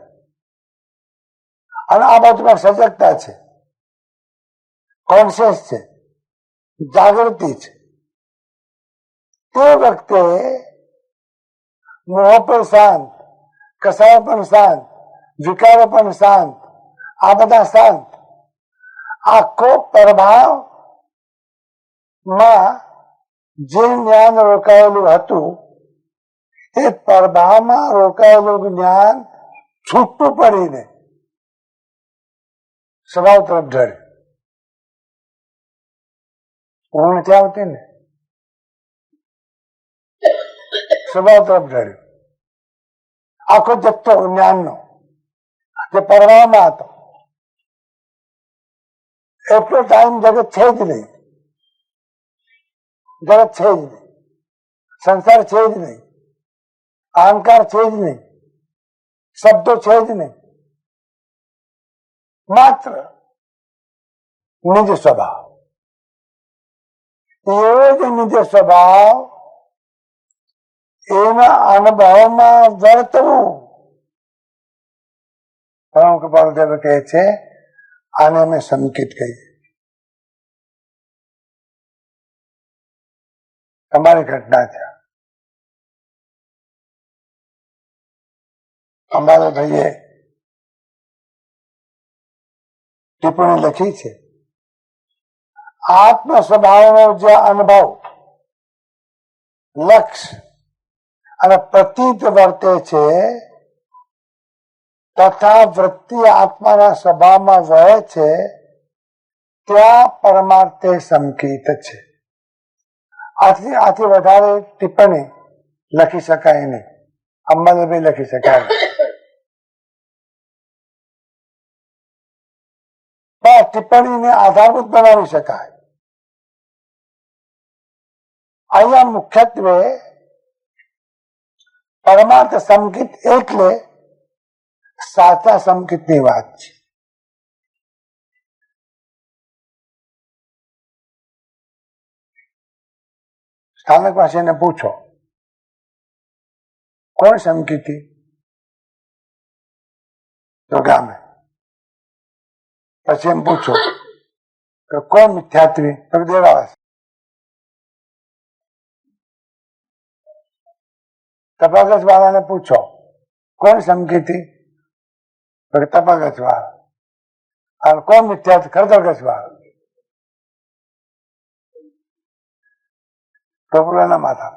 અને આ બાજુમાં સજગતા છે, કોન્શિયસ છે, જાગૃતિ છે. તે વખતે મોહ પણ શાંત, કસાય પણ શાંત, વિકારો પણ શાંત, આ બધા શાંત. આખો પ્રભાવ માં જે જ્ઞાન રોકાયેલું હતું એ પ્રભાવમાં રોકાયેલું જ્ઞાન છૂટું પડીને સ્વભાવ તરફ ઢળે. ઊંઘ નથી આવતી ને, સ્વભાવ તરફ ઢળ્યું. આખો જથ્થો જ્ઞાનનો જે પ્રભાવમાં હતો એટલો ટાઈમ જગત છે જ નહીં, જગત છે જ નહીં, સંસાર છે જ નહીં, અહંકાર છે જ નહીં, શબ્દો છે જ નહીં, માત્ર નિજ સ્વભાવ. એવો જ નિજ સ્વભાવ એના અનુભવમાં વર્તવું. પરમ કૃપાળુદેવ કહે છે આને અમે સંકેત કહીએ. તમારી ઘટના છે. અમારા ભાઈએ ટિપ્પણી લખી છે, આત્મ સ્વભાવનો જે અનુભવ, લક્ષ્ય અને પ્રતીત વર્તે છે તથા વૃત્તિ આત્માના સ્વભાવમાં વહે છે ત્યાં પરમાર્થે સંકેત છે. આથી વધારે ટિપ્પણી લખી શકાય નહીં, અંબાદેવી લખી શકાય. ટિપ્પણીને આધારભૂત બનાવી શકાય. અહીંયા મુખ્યત્વે પરમાર્થ સંકેત એટલે સાચા સંકેતની વાત છે. સ્થાનક વાસીને પૂછો કોણ સંકેતી, તો ગામે. પછી એમ પૂછો કે કોણ મિથ્યાત્વી, તો દેરાવાસ. તપાગસ વાળાને પૂછો કોણ સંકેતી, તો તપાગસ વાળા. અને કોણ મિથ્યાત્વી, ખરતરગસ વાળા. ટોપલાના માથા.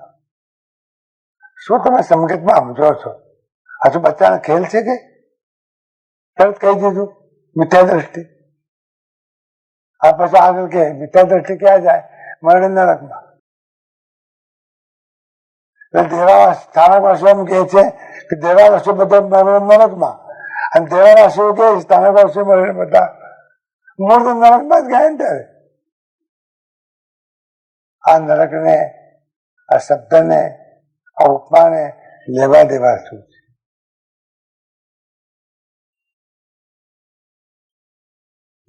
શું તમે સંકેતમાં સમજો છો? હજુ બચ્ચાને ખેલ છે કે તરત કહી દીધું મિથ્યા દ્રષ્ટિ. આ પછી આગળ કે મિથ્યા દ્રષ્ટિ ક્યાં જાય? મરણ નરકમાં. દેરાવાસ સ્થાનકવાસીઓ એમ કે છે કે દેરાવાસીઓ બધા મરણ નરકમાં, અને દેરાવાસીઓ કે સ્થાનકવાસીઓ મરણ બધા મૂળ નરકમાં જ ગયા ને. ત્યારે આ નરકને, આ શબ્દને, આ ઉપમાને લેવા દેવા શું છે?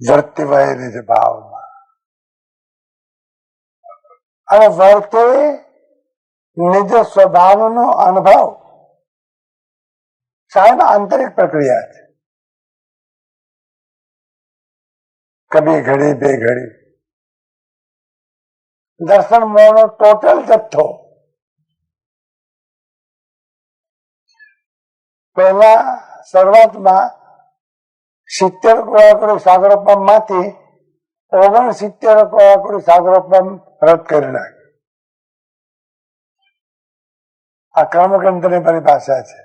વર્તી વહે નિજ ભાવમાં, અને વર્તે નિજ સ્વભાવનો અનુભવ સાહેબ આંતરિક પ્રક્રિયા છે. કભી ઘડી બે ઘડી દર્શન મોહનો ટોટલ જથ્થો પહેલા શરૂઆતમાં 70 કોળાકોળી સાગરોપમ માંથી 69 કોળાકોળી સાગરોપમ રદ કરી નાખ્યું. આ કર્મગ્રંથની પરિભાષા છે.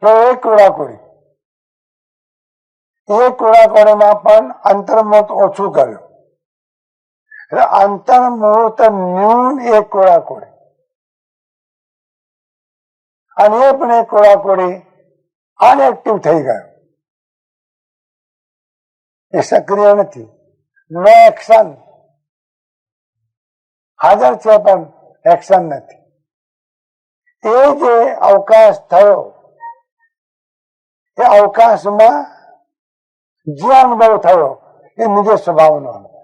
તો એક કોળાકોળીમાં પણ અંતર્મુહૂર્ત ઓછું કર્યું. એટલે અંતર્મુહૂર્ત ન્યૂન એક કોળાકોળી, અને એ પણ એક કોળાકોળી અનએક્ટિવ થઈ ગયો. એ સક્રિય નથી, નો એક્શન, હાજર છે પણ એક્શન નથી. એ જે અવકાશ થયો, એ અવકાશમાં જે અનુભવ થયો એ નિજ સ્વભાવનો અનુભવ.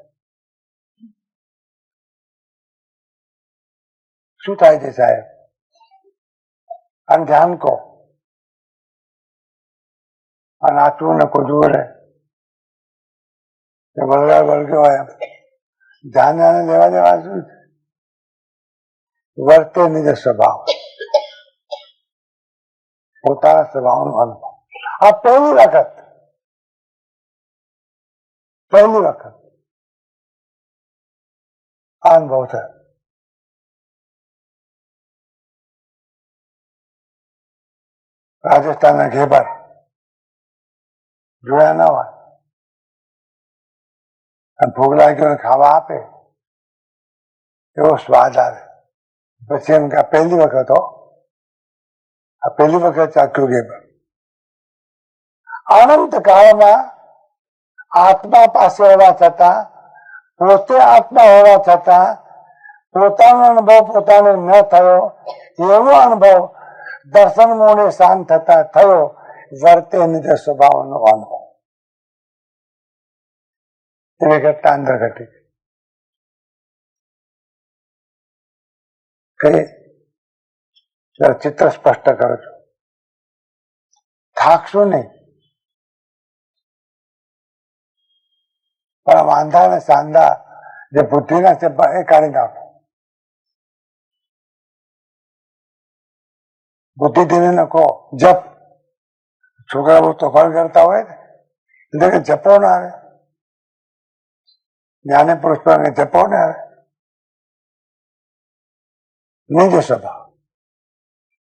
શું થાય છે સાહેબ? અને ધ્યાન કહો, અને આટલું ને કૂદવું રહે વળગ્યો હોય એમ. ધ્યાન લેવા દેવા શું છે? વર્તે નિજ સ્વભાવ, પોતાના સ્વભાવનો અનુભવ. આ પહેલી વખત આ અનુભવ થયો. રાજસ્થાનના ઘેબર જોયા ના હોય, અને ભૂખ લાગ્યો ખાવા આપે, એવો સ્વાદ આવે. પછી એમ કે આ પહેલી વખત હો, આ પહેલી વખત ચાખ્યું ઘેબર. અનંત કાળમાં આત્મા પાસે હોવા છતાં, પોતે આત્મા હોવા છતાં પોતાનો અનુભવ પોતાને ન થયો, એવો અનુભવ દર્શન મોને શાંત થતા થયો. વર્તે નિજ સ્વભાવનો અનુભવ. એવી ઘટના અંદર ઘટી. કઈ ચિત્ર સ્પષ્ટ કરો છો, થાકશો નહીં. પણ વાંધા ને સાંધા જે બુદ્ધિના છે એ કાઢી નાખો. બુદ્ધિ ધીરે નખો. જપ, છોકરા બહુ તોફાન કરતા હોય ને એટલે જપો ના આવે. જ્ઞાની પુરુષ પર જપો ને આવે. નિજ સ્વભાવ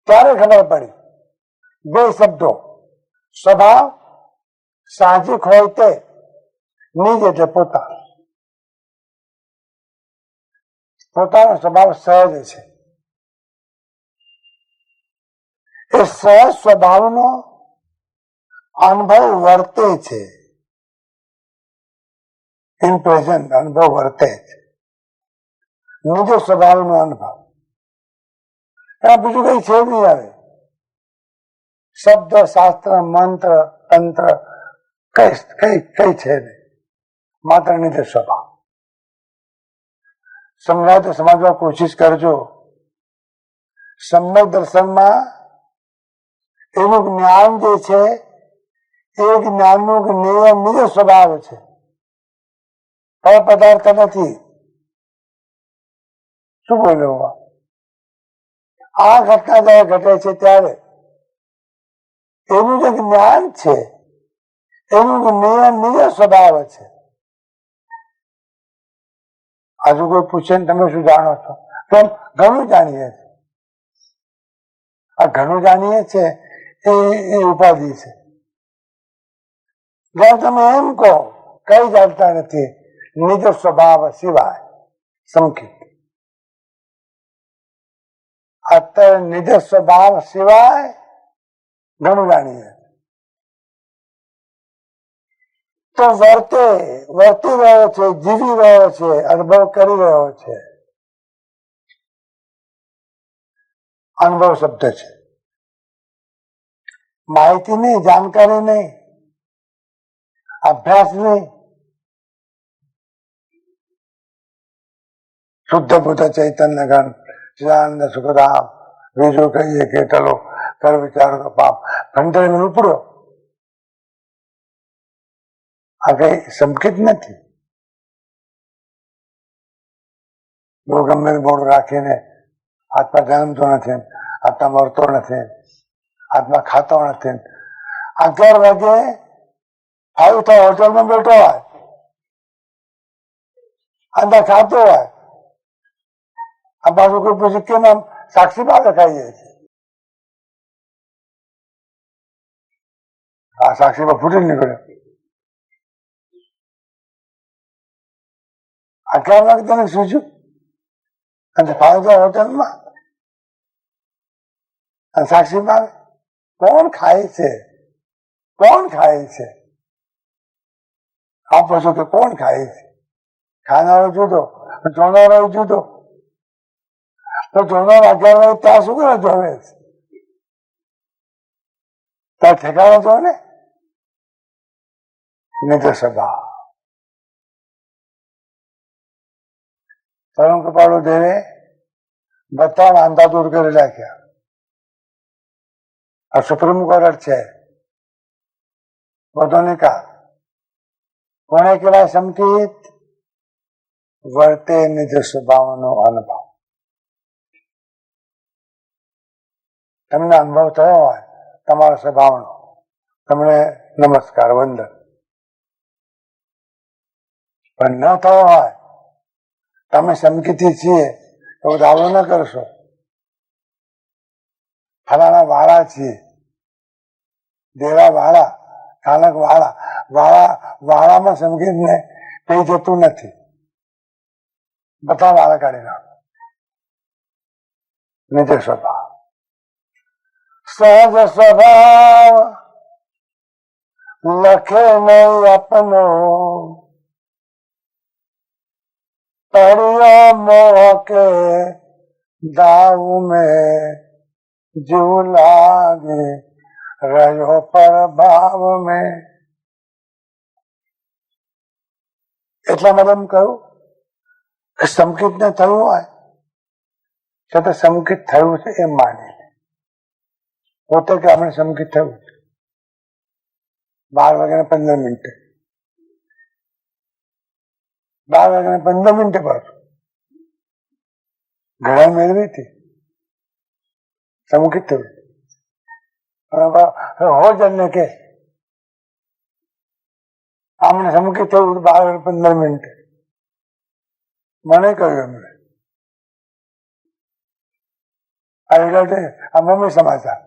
ત્યારે ખબર પડી. બે શબ્દો, સ્વભાવ સાહજિક હોય તે, નિજ એટલે પોતાનો સ્વભાવ સહજ છે. એ સહજ સ્વભાવનો અનુભવ વર્તે છે. ઇન પ્રેઝન્ટ અનુભવ વર્તે છે. નિજ સ્વભાવનો અનુભવ. બીજું કઈ છે નહીં. આવે શબ્દ, શાસ્ત્ર, મંત્ર, તંત્ર કઈ છે નહીં. માત્ર નિજ સ્વભાવ. સમજાય તો સમજવા કોશિશ કરજો. સમ્યક દર્શનમાં એનું જ્ઞાન જે છે એ જ્ઞાનનું નિયમ નિજ સ્વભાવ છે, પદાર્થ નથી. શું બોલ્યો? આ ઘટના જયારે ઘટે છે ત્યારે એનું જે જ્ઞાન છે એનું નિયમ નિજ સ્વભાવ છે. આજુ કોઈ પૂછે ને તમે શું જાણો છો, તો ઘણું જાણીએ છીએ. આ ઘણું જાણીએ છીએ એ ઉપાધિ છે. જયારે તમે એમ કહો કઈ જાણતા નથી, નિજ સ્વભાવ સિવાય સંકિત. અત્યારે નિજ સ્વભાવ સિવાય ઘણું જાણીએ. તો વર્તી રહ્યો છે, જીવી રહ્યો છે, અનુભવ કરી રહ્યો છે. અનુભવ શબ્દ છે, માહિતી નહીં, જાણકારી નહીં. અભ્યાસ નહીં. શુદ્ધ બુદ્ધ ચૈતન્ય ગણ સદાનંદ સુખધામ બીજું કહીએ કેટલો કર વિચારો તો પાપ ભંડર ઉપડો. આ કઈ સંકેત નથી. બહુ ગમે બોર્ડ રાખીને આત્મા જન્મતો નથી, આત્મા મરતો નથી, આત્મા ખાતો નથી. 11 વાગે આવ્યું તો હોટલમાં બેઠો હોય, અંદર ખાતો હોય. આ બાજુ કોઈ પૂછે કેમ આમ સાક્ષી પાસે ખાઈએ છીએ? આ સાક્ષીમાં ફૂટી નીકળ્યો. 11 વાગે તને સૂચ્યું અને ફાયદો હોટલમાં અને સાક્ષી પાસે કોણ ખાય છે? કોણ ખાય છે? આપ પૂછો કે કોણ ખાય છે? ખાનારો જુદો, જોનારો જુદો. તો જોનાર 11 વાગે ત્યાં શું કરે જોવે છે? ત્યાં ઠેકાણો જો ને નિજ સ્વભાવ. પરમ કૃપાળુ દેવે બધા વાંધા દૂર કરી નાખ્યા. આ સુપ્રીમ કોર્ટ છે બધો નિકાલ. કોને કહેવાય સંકેત? વર્તે નિજ સ્વભાવનો અનુભવ. તમને અનુભવ થયો હોય તમારા સ્વભાવનો, તમને નમસ્કાર વંદન. પણ ન થયો હોય તમે સંકેતી છીએ એવો દાવો ન કરશો. ફલાણા વાળા છીએ, દેવા વાળા, સ્થાનક વાળા. વાળામાં સંકેત ને કઈ જતું નથી. બધા વાળા કાઢી નાખો. નિજ સ્વભાવ. સહજ સ્વભાવ લખે નહીં આપનો, તળિયો મોહ કે દાવ में जीव लागे રહ્યો પર ભાવ में. એટલા માટે એમ કહ્યું કે સંકેત ને થયું હોય છતાં સંકેત થયું છે એમ માની પોતે કે આપણે સંકેત થયું છે. 12:15 12:15 પર ઘણા મેળવી હતી સંકેત થયું. હો જણને કે આમને સંકેત થયું 12:15 મને કહ્યું એમને. આ મમ્મી સમાચાર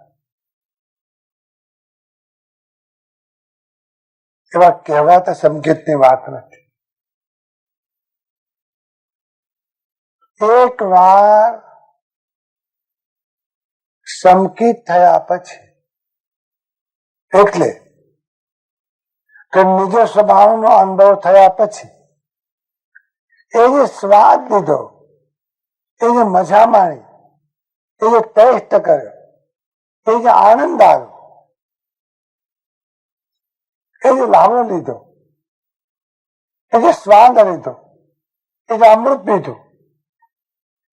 એવા કહેવાતા સંકેતની વાત નથી. એક વાર સંકેત થયા પછી એટલે કે નિજ સ્વભાવનો અનુભવ થયા પછી એ જે સ્વાદ લીધો, એ જે મજા માણી, એ જે ટેસ્ટ કર્યો, એ જે આનંદ આવ્યો, એ જે લાભો લીધો, એ જે સ્વાદ લીધો, એ જે અમૃત પીધું,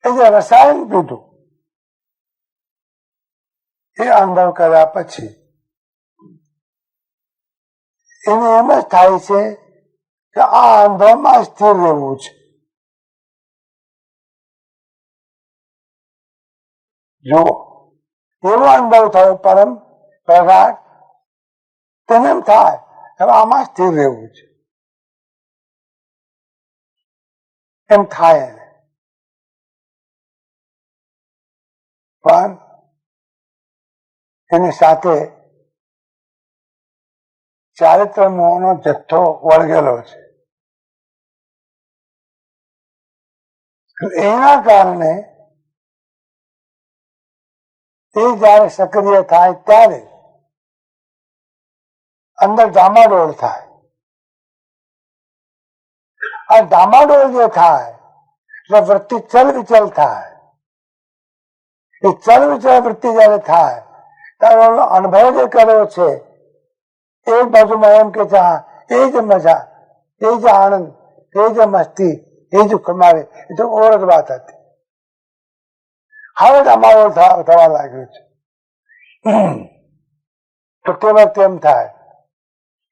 એ જે રસાયણ પીધું, એ અનુભવ કર્યા પછી એને એમ જ થાય છે કે આ અનુભવમાં સ્થિર રહેવું છે. જો એવો અનુભવ થયો પરમ પ્રગાઢ, તેને એમ થાય હવે આમાં સ્થિર રહેવું છે. એમ થાય પણ એની સાથે ચારિત્ર મોહનો જથ્થો વળગેલો છે. એના કારણે એ જયારે સક્રિય થાય ત્યારે અંદર ડામાડોળ થાય. આ ડામાડોળ જે થાય એટલે વૃત્તિ ચલ વિચલ થાય. એ ચલ વિચલ વૃત્તિ જયારે થાય ત્યારે અનુભવ જે કર્યો છે એક બાજુમાં એમ કે એ જ મજા, એ જ આનંદ, એ જ મસ્તી, એ જ કમાવે, એ તો ઓર જ વાત હતી. હવે અમારો થવા લાગ્યું છે. તો તે વખતે એમ થાય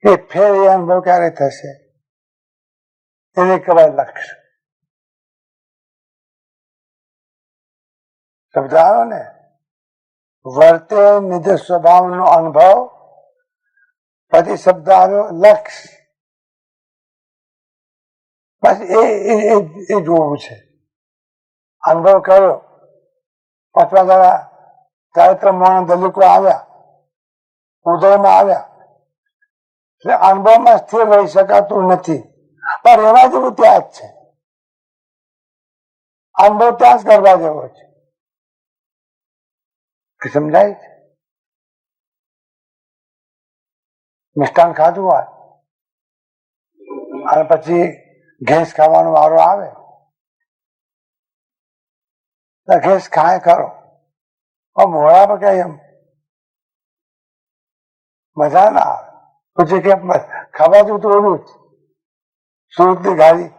કે ફેર એ અનુભવ ક્યારે થશે? એને કહેવાય લક્ષ્ય. સમજાયો ને? વર્તે નિજ સ્વભાવનો અનુભવ, પછી શબ્દ આવ્યો લક્ષ્ય. બસ એ જોવું છે. અનુભવ કર્યો, 5મા દાડા ચારિત્ર મોણ દલિકો આવ્યા, ઉદયમાં આવ્યા, એટલે અનુભવમાં સ્થિર રહી શકાતું નથી. પણ રહેવા જેવું ત્યાં જ છે. અનુભવ ત્યાં જ કરવા જેવો છે. સમજાય છે? મિષ્ટાન ખાધું હોય અને પછી ઘેસ ખાવાનો વારો આવે, ઘેસ ખાય ખરો, મોડા પર કઈ એમ મજા ના આવે. પછી કે ખાવા જેવું તો ઓલું જ સુરતની ગાડી,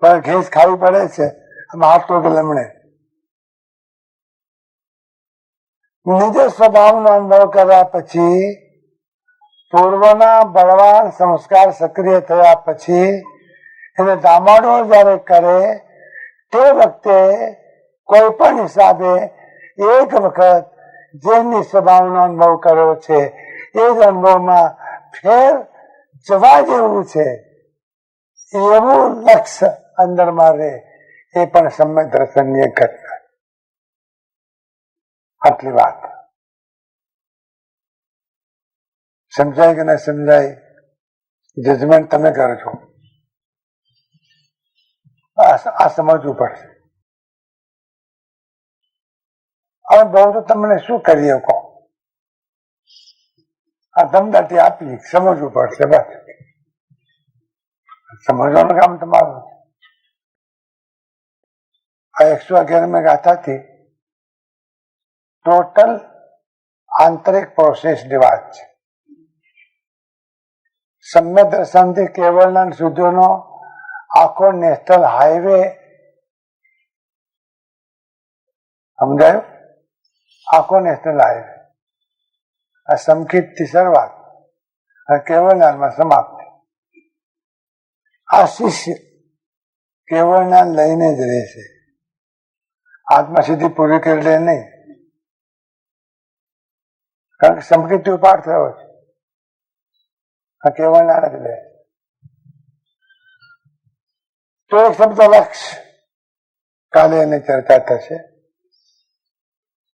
પણ ઘેસ ખાવી પડે છે. હાથ તો લમણે નિજ સ્વભાવનો અનુભવ કર્યા પછી, પૂર્વના બળવાન સંસ્કાર સક્રિય થયા પછી એને દામાડો જયારે કરે તે વખતે કોઈ પણ હિસાબે એક વખત જેની સ્વભાવનો અનુભવ કર્યો છે એ જ અનુભવમાં ફેર જવા જેવું છે એવું લક્ષ્ય અંદરમાં રહે, એ પણ સમ્યક દર્શનની ઘટના. આટલી વાત સમજાય કે ના સમજાય? જજમેન્ટ તમે કરો છો. આ સમજવું પડશે. હવે બહુ તો તમને શું કરીએ કહો, આ ધમદાટી આપી સમજવું પડશે. બસ સમજવાનું કામ તમારું. આ 111 ગાથાથી ટોટલ આંતરિક પ્રોસેસની વાત છે. સમ્યક દર્શનથી કેવળના સુધીનો આખો નેશનલ હાઈવે, સમજાયું? આખો નેશનલ હાઈવે. આ સંકિતથી શરૂઆત અને કેવળનામાં સમાપ્તિ. આ શિષ્ય કેવળના લઈને જ રહેશે, આત્મા સિદ્ધિ પૂરી કરી લે નહીં, કારણ કે સંકિત ઉપાડ થયો છે. આ કેવળના જ લે. તો એક શબ્દ લક્ષ્ય, કાલે એની ચર્ચા થશે.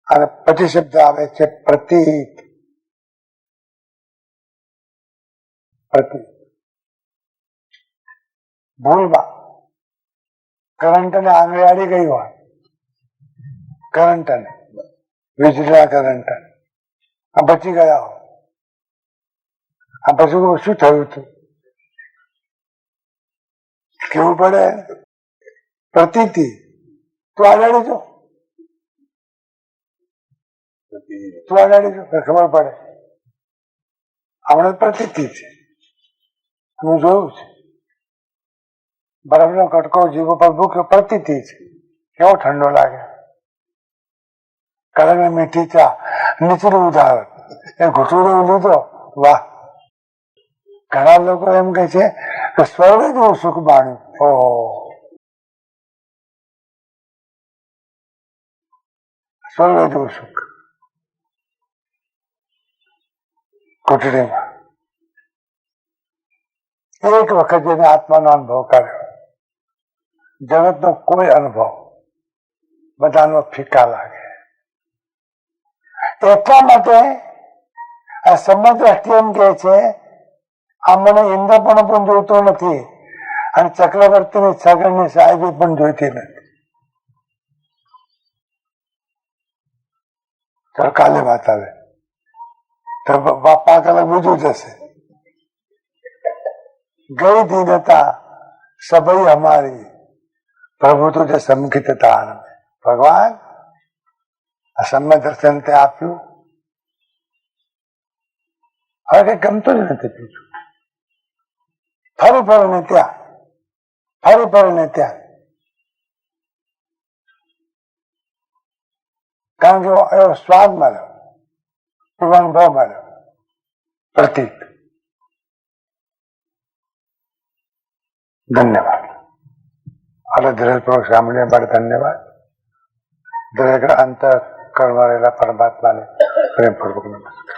અને પછી શબ્દ આવે છે પ્રતીક. પ્રતીક ભૂલમાં કરંટને આંગળી આડી ગઈ હોય, કરંટને, વીજળીના કરંટને, આ બચી ગયા હોય, આ પછી શું થયું હતું કેવું પડે? પ્રતીતિ. તું આડાડી જો, તું આડાડી જો, ખબર પડે. હમણાં પ્રતીતિ છે, હું જોયું છે. બરફનો કટકો જીવો પર ભૂખ પ્રતીતિ છે. કેવો ઠંડો લાગે. કડક મીઠી ચા, નીચલું ઉદાહરણ, એ ઘૂંટડો લીધો, વાહ. ઘણા લોકો એમ કે છે કે સ્વર્ગ જેવું સુખ માણ્યું. ઓહો, સ્વર્ગ જેવું સુખ ઘૂંટડીમાં. એક વખત જેને આત્માનો અનુભવ કર્યો, જગતનો કોઈ અનુભવ બધાનો ફીકા લાગે. એટલા માટે આ સંબંધ દ્રષ્ટિ એમ કે છે આ મને ઇન્દ્રપણ પણ જોઈતો નથી અને ચક્રવર્તીની છગનની સાહેબી પણ જોઈતી નથી. તો કાલે વાત આવે તો બાપા કલાક બીજું જશે. ગઈ દીનતા સભઈ અમારી, પ્રભુ તુજે સમકિત તાન. ભગવાન આ સમ્ય દર્શન તે આપ્યું, હવે કઈ ગમતું જ નથી બીજું. ફરી ફરીને ત્યાં, ફરી ફરીને ત્યાં. કારણ કે એવો સ્વાદ મળ્યો, એવો અનુભવ મળ્યો, પ્રતીક. ધન્યવાદ. એટલે ધીરજપૂર્વક સાંભળ્યા માટે ધન્યવાદ. દરેક અંતર કરવા રહેલા પરમાત્માને પ્રેમપૂર્વક નમસ્કાર.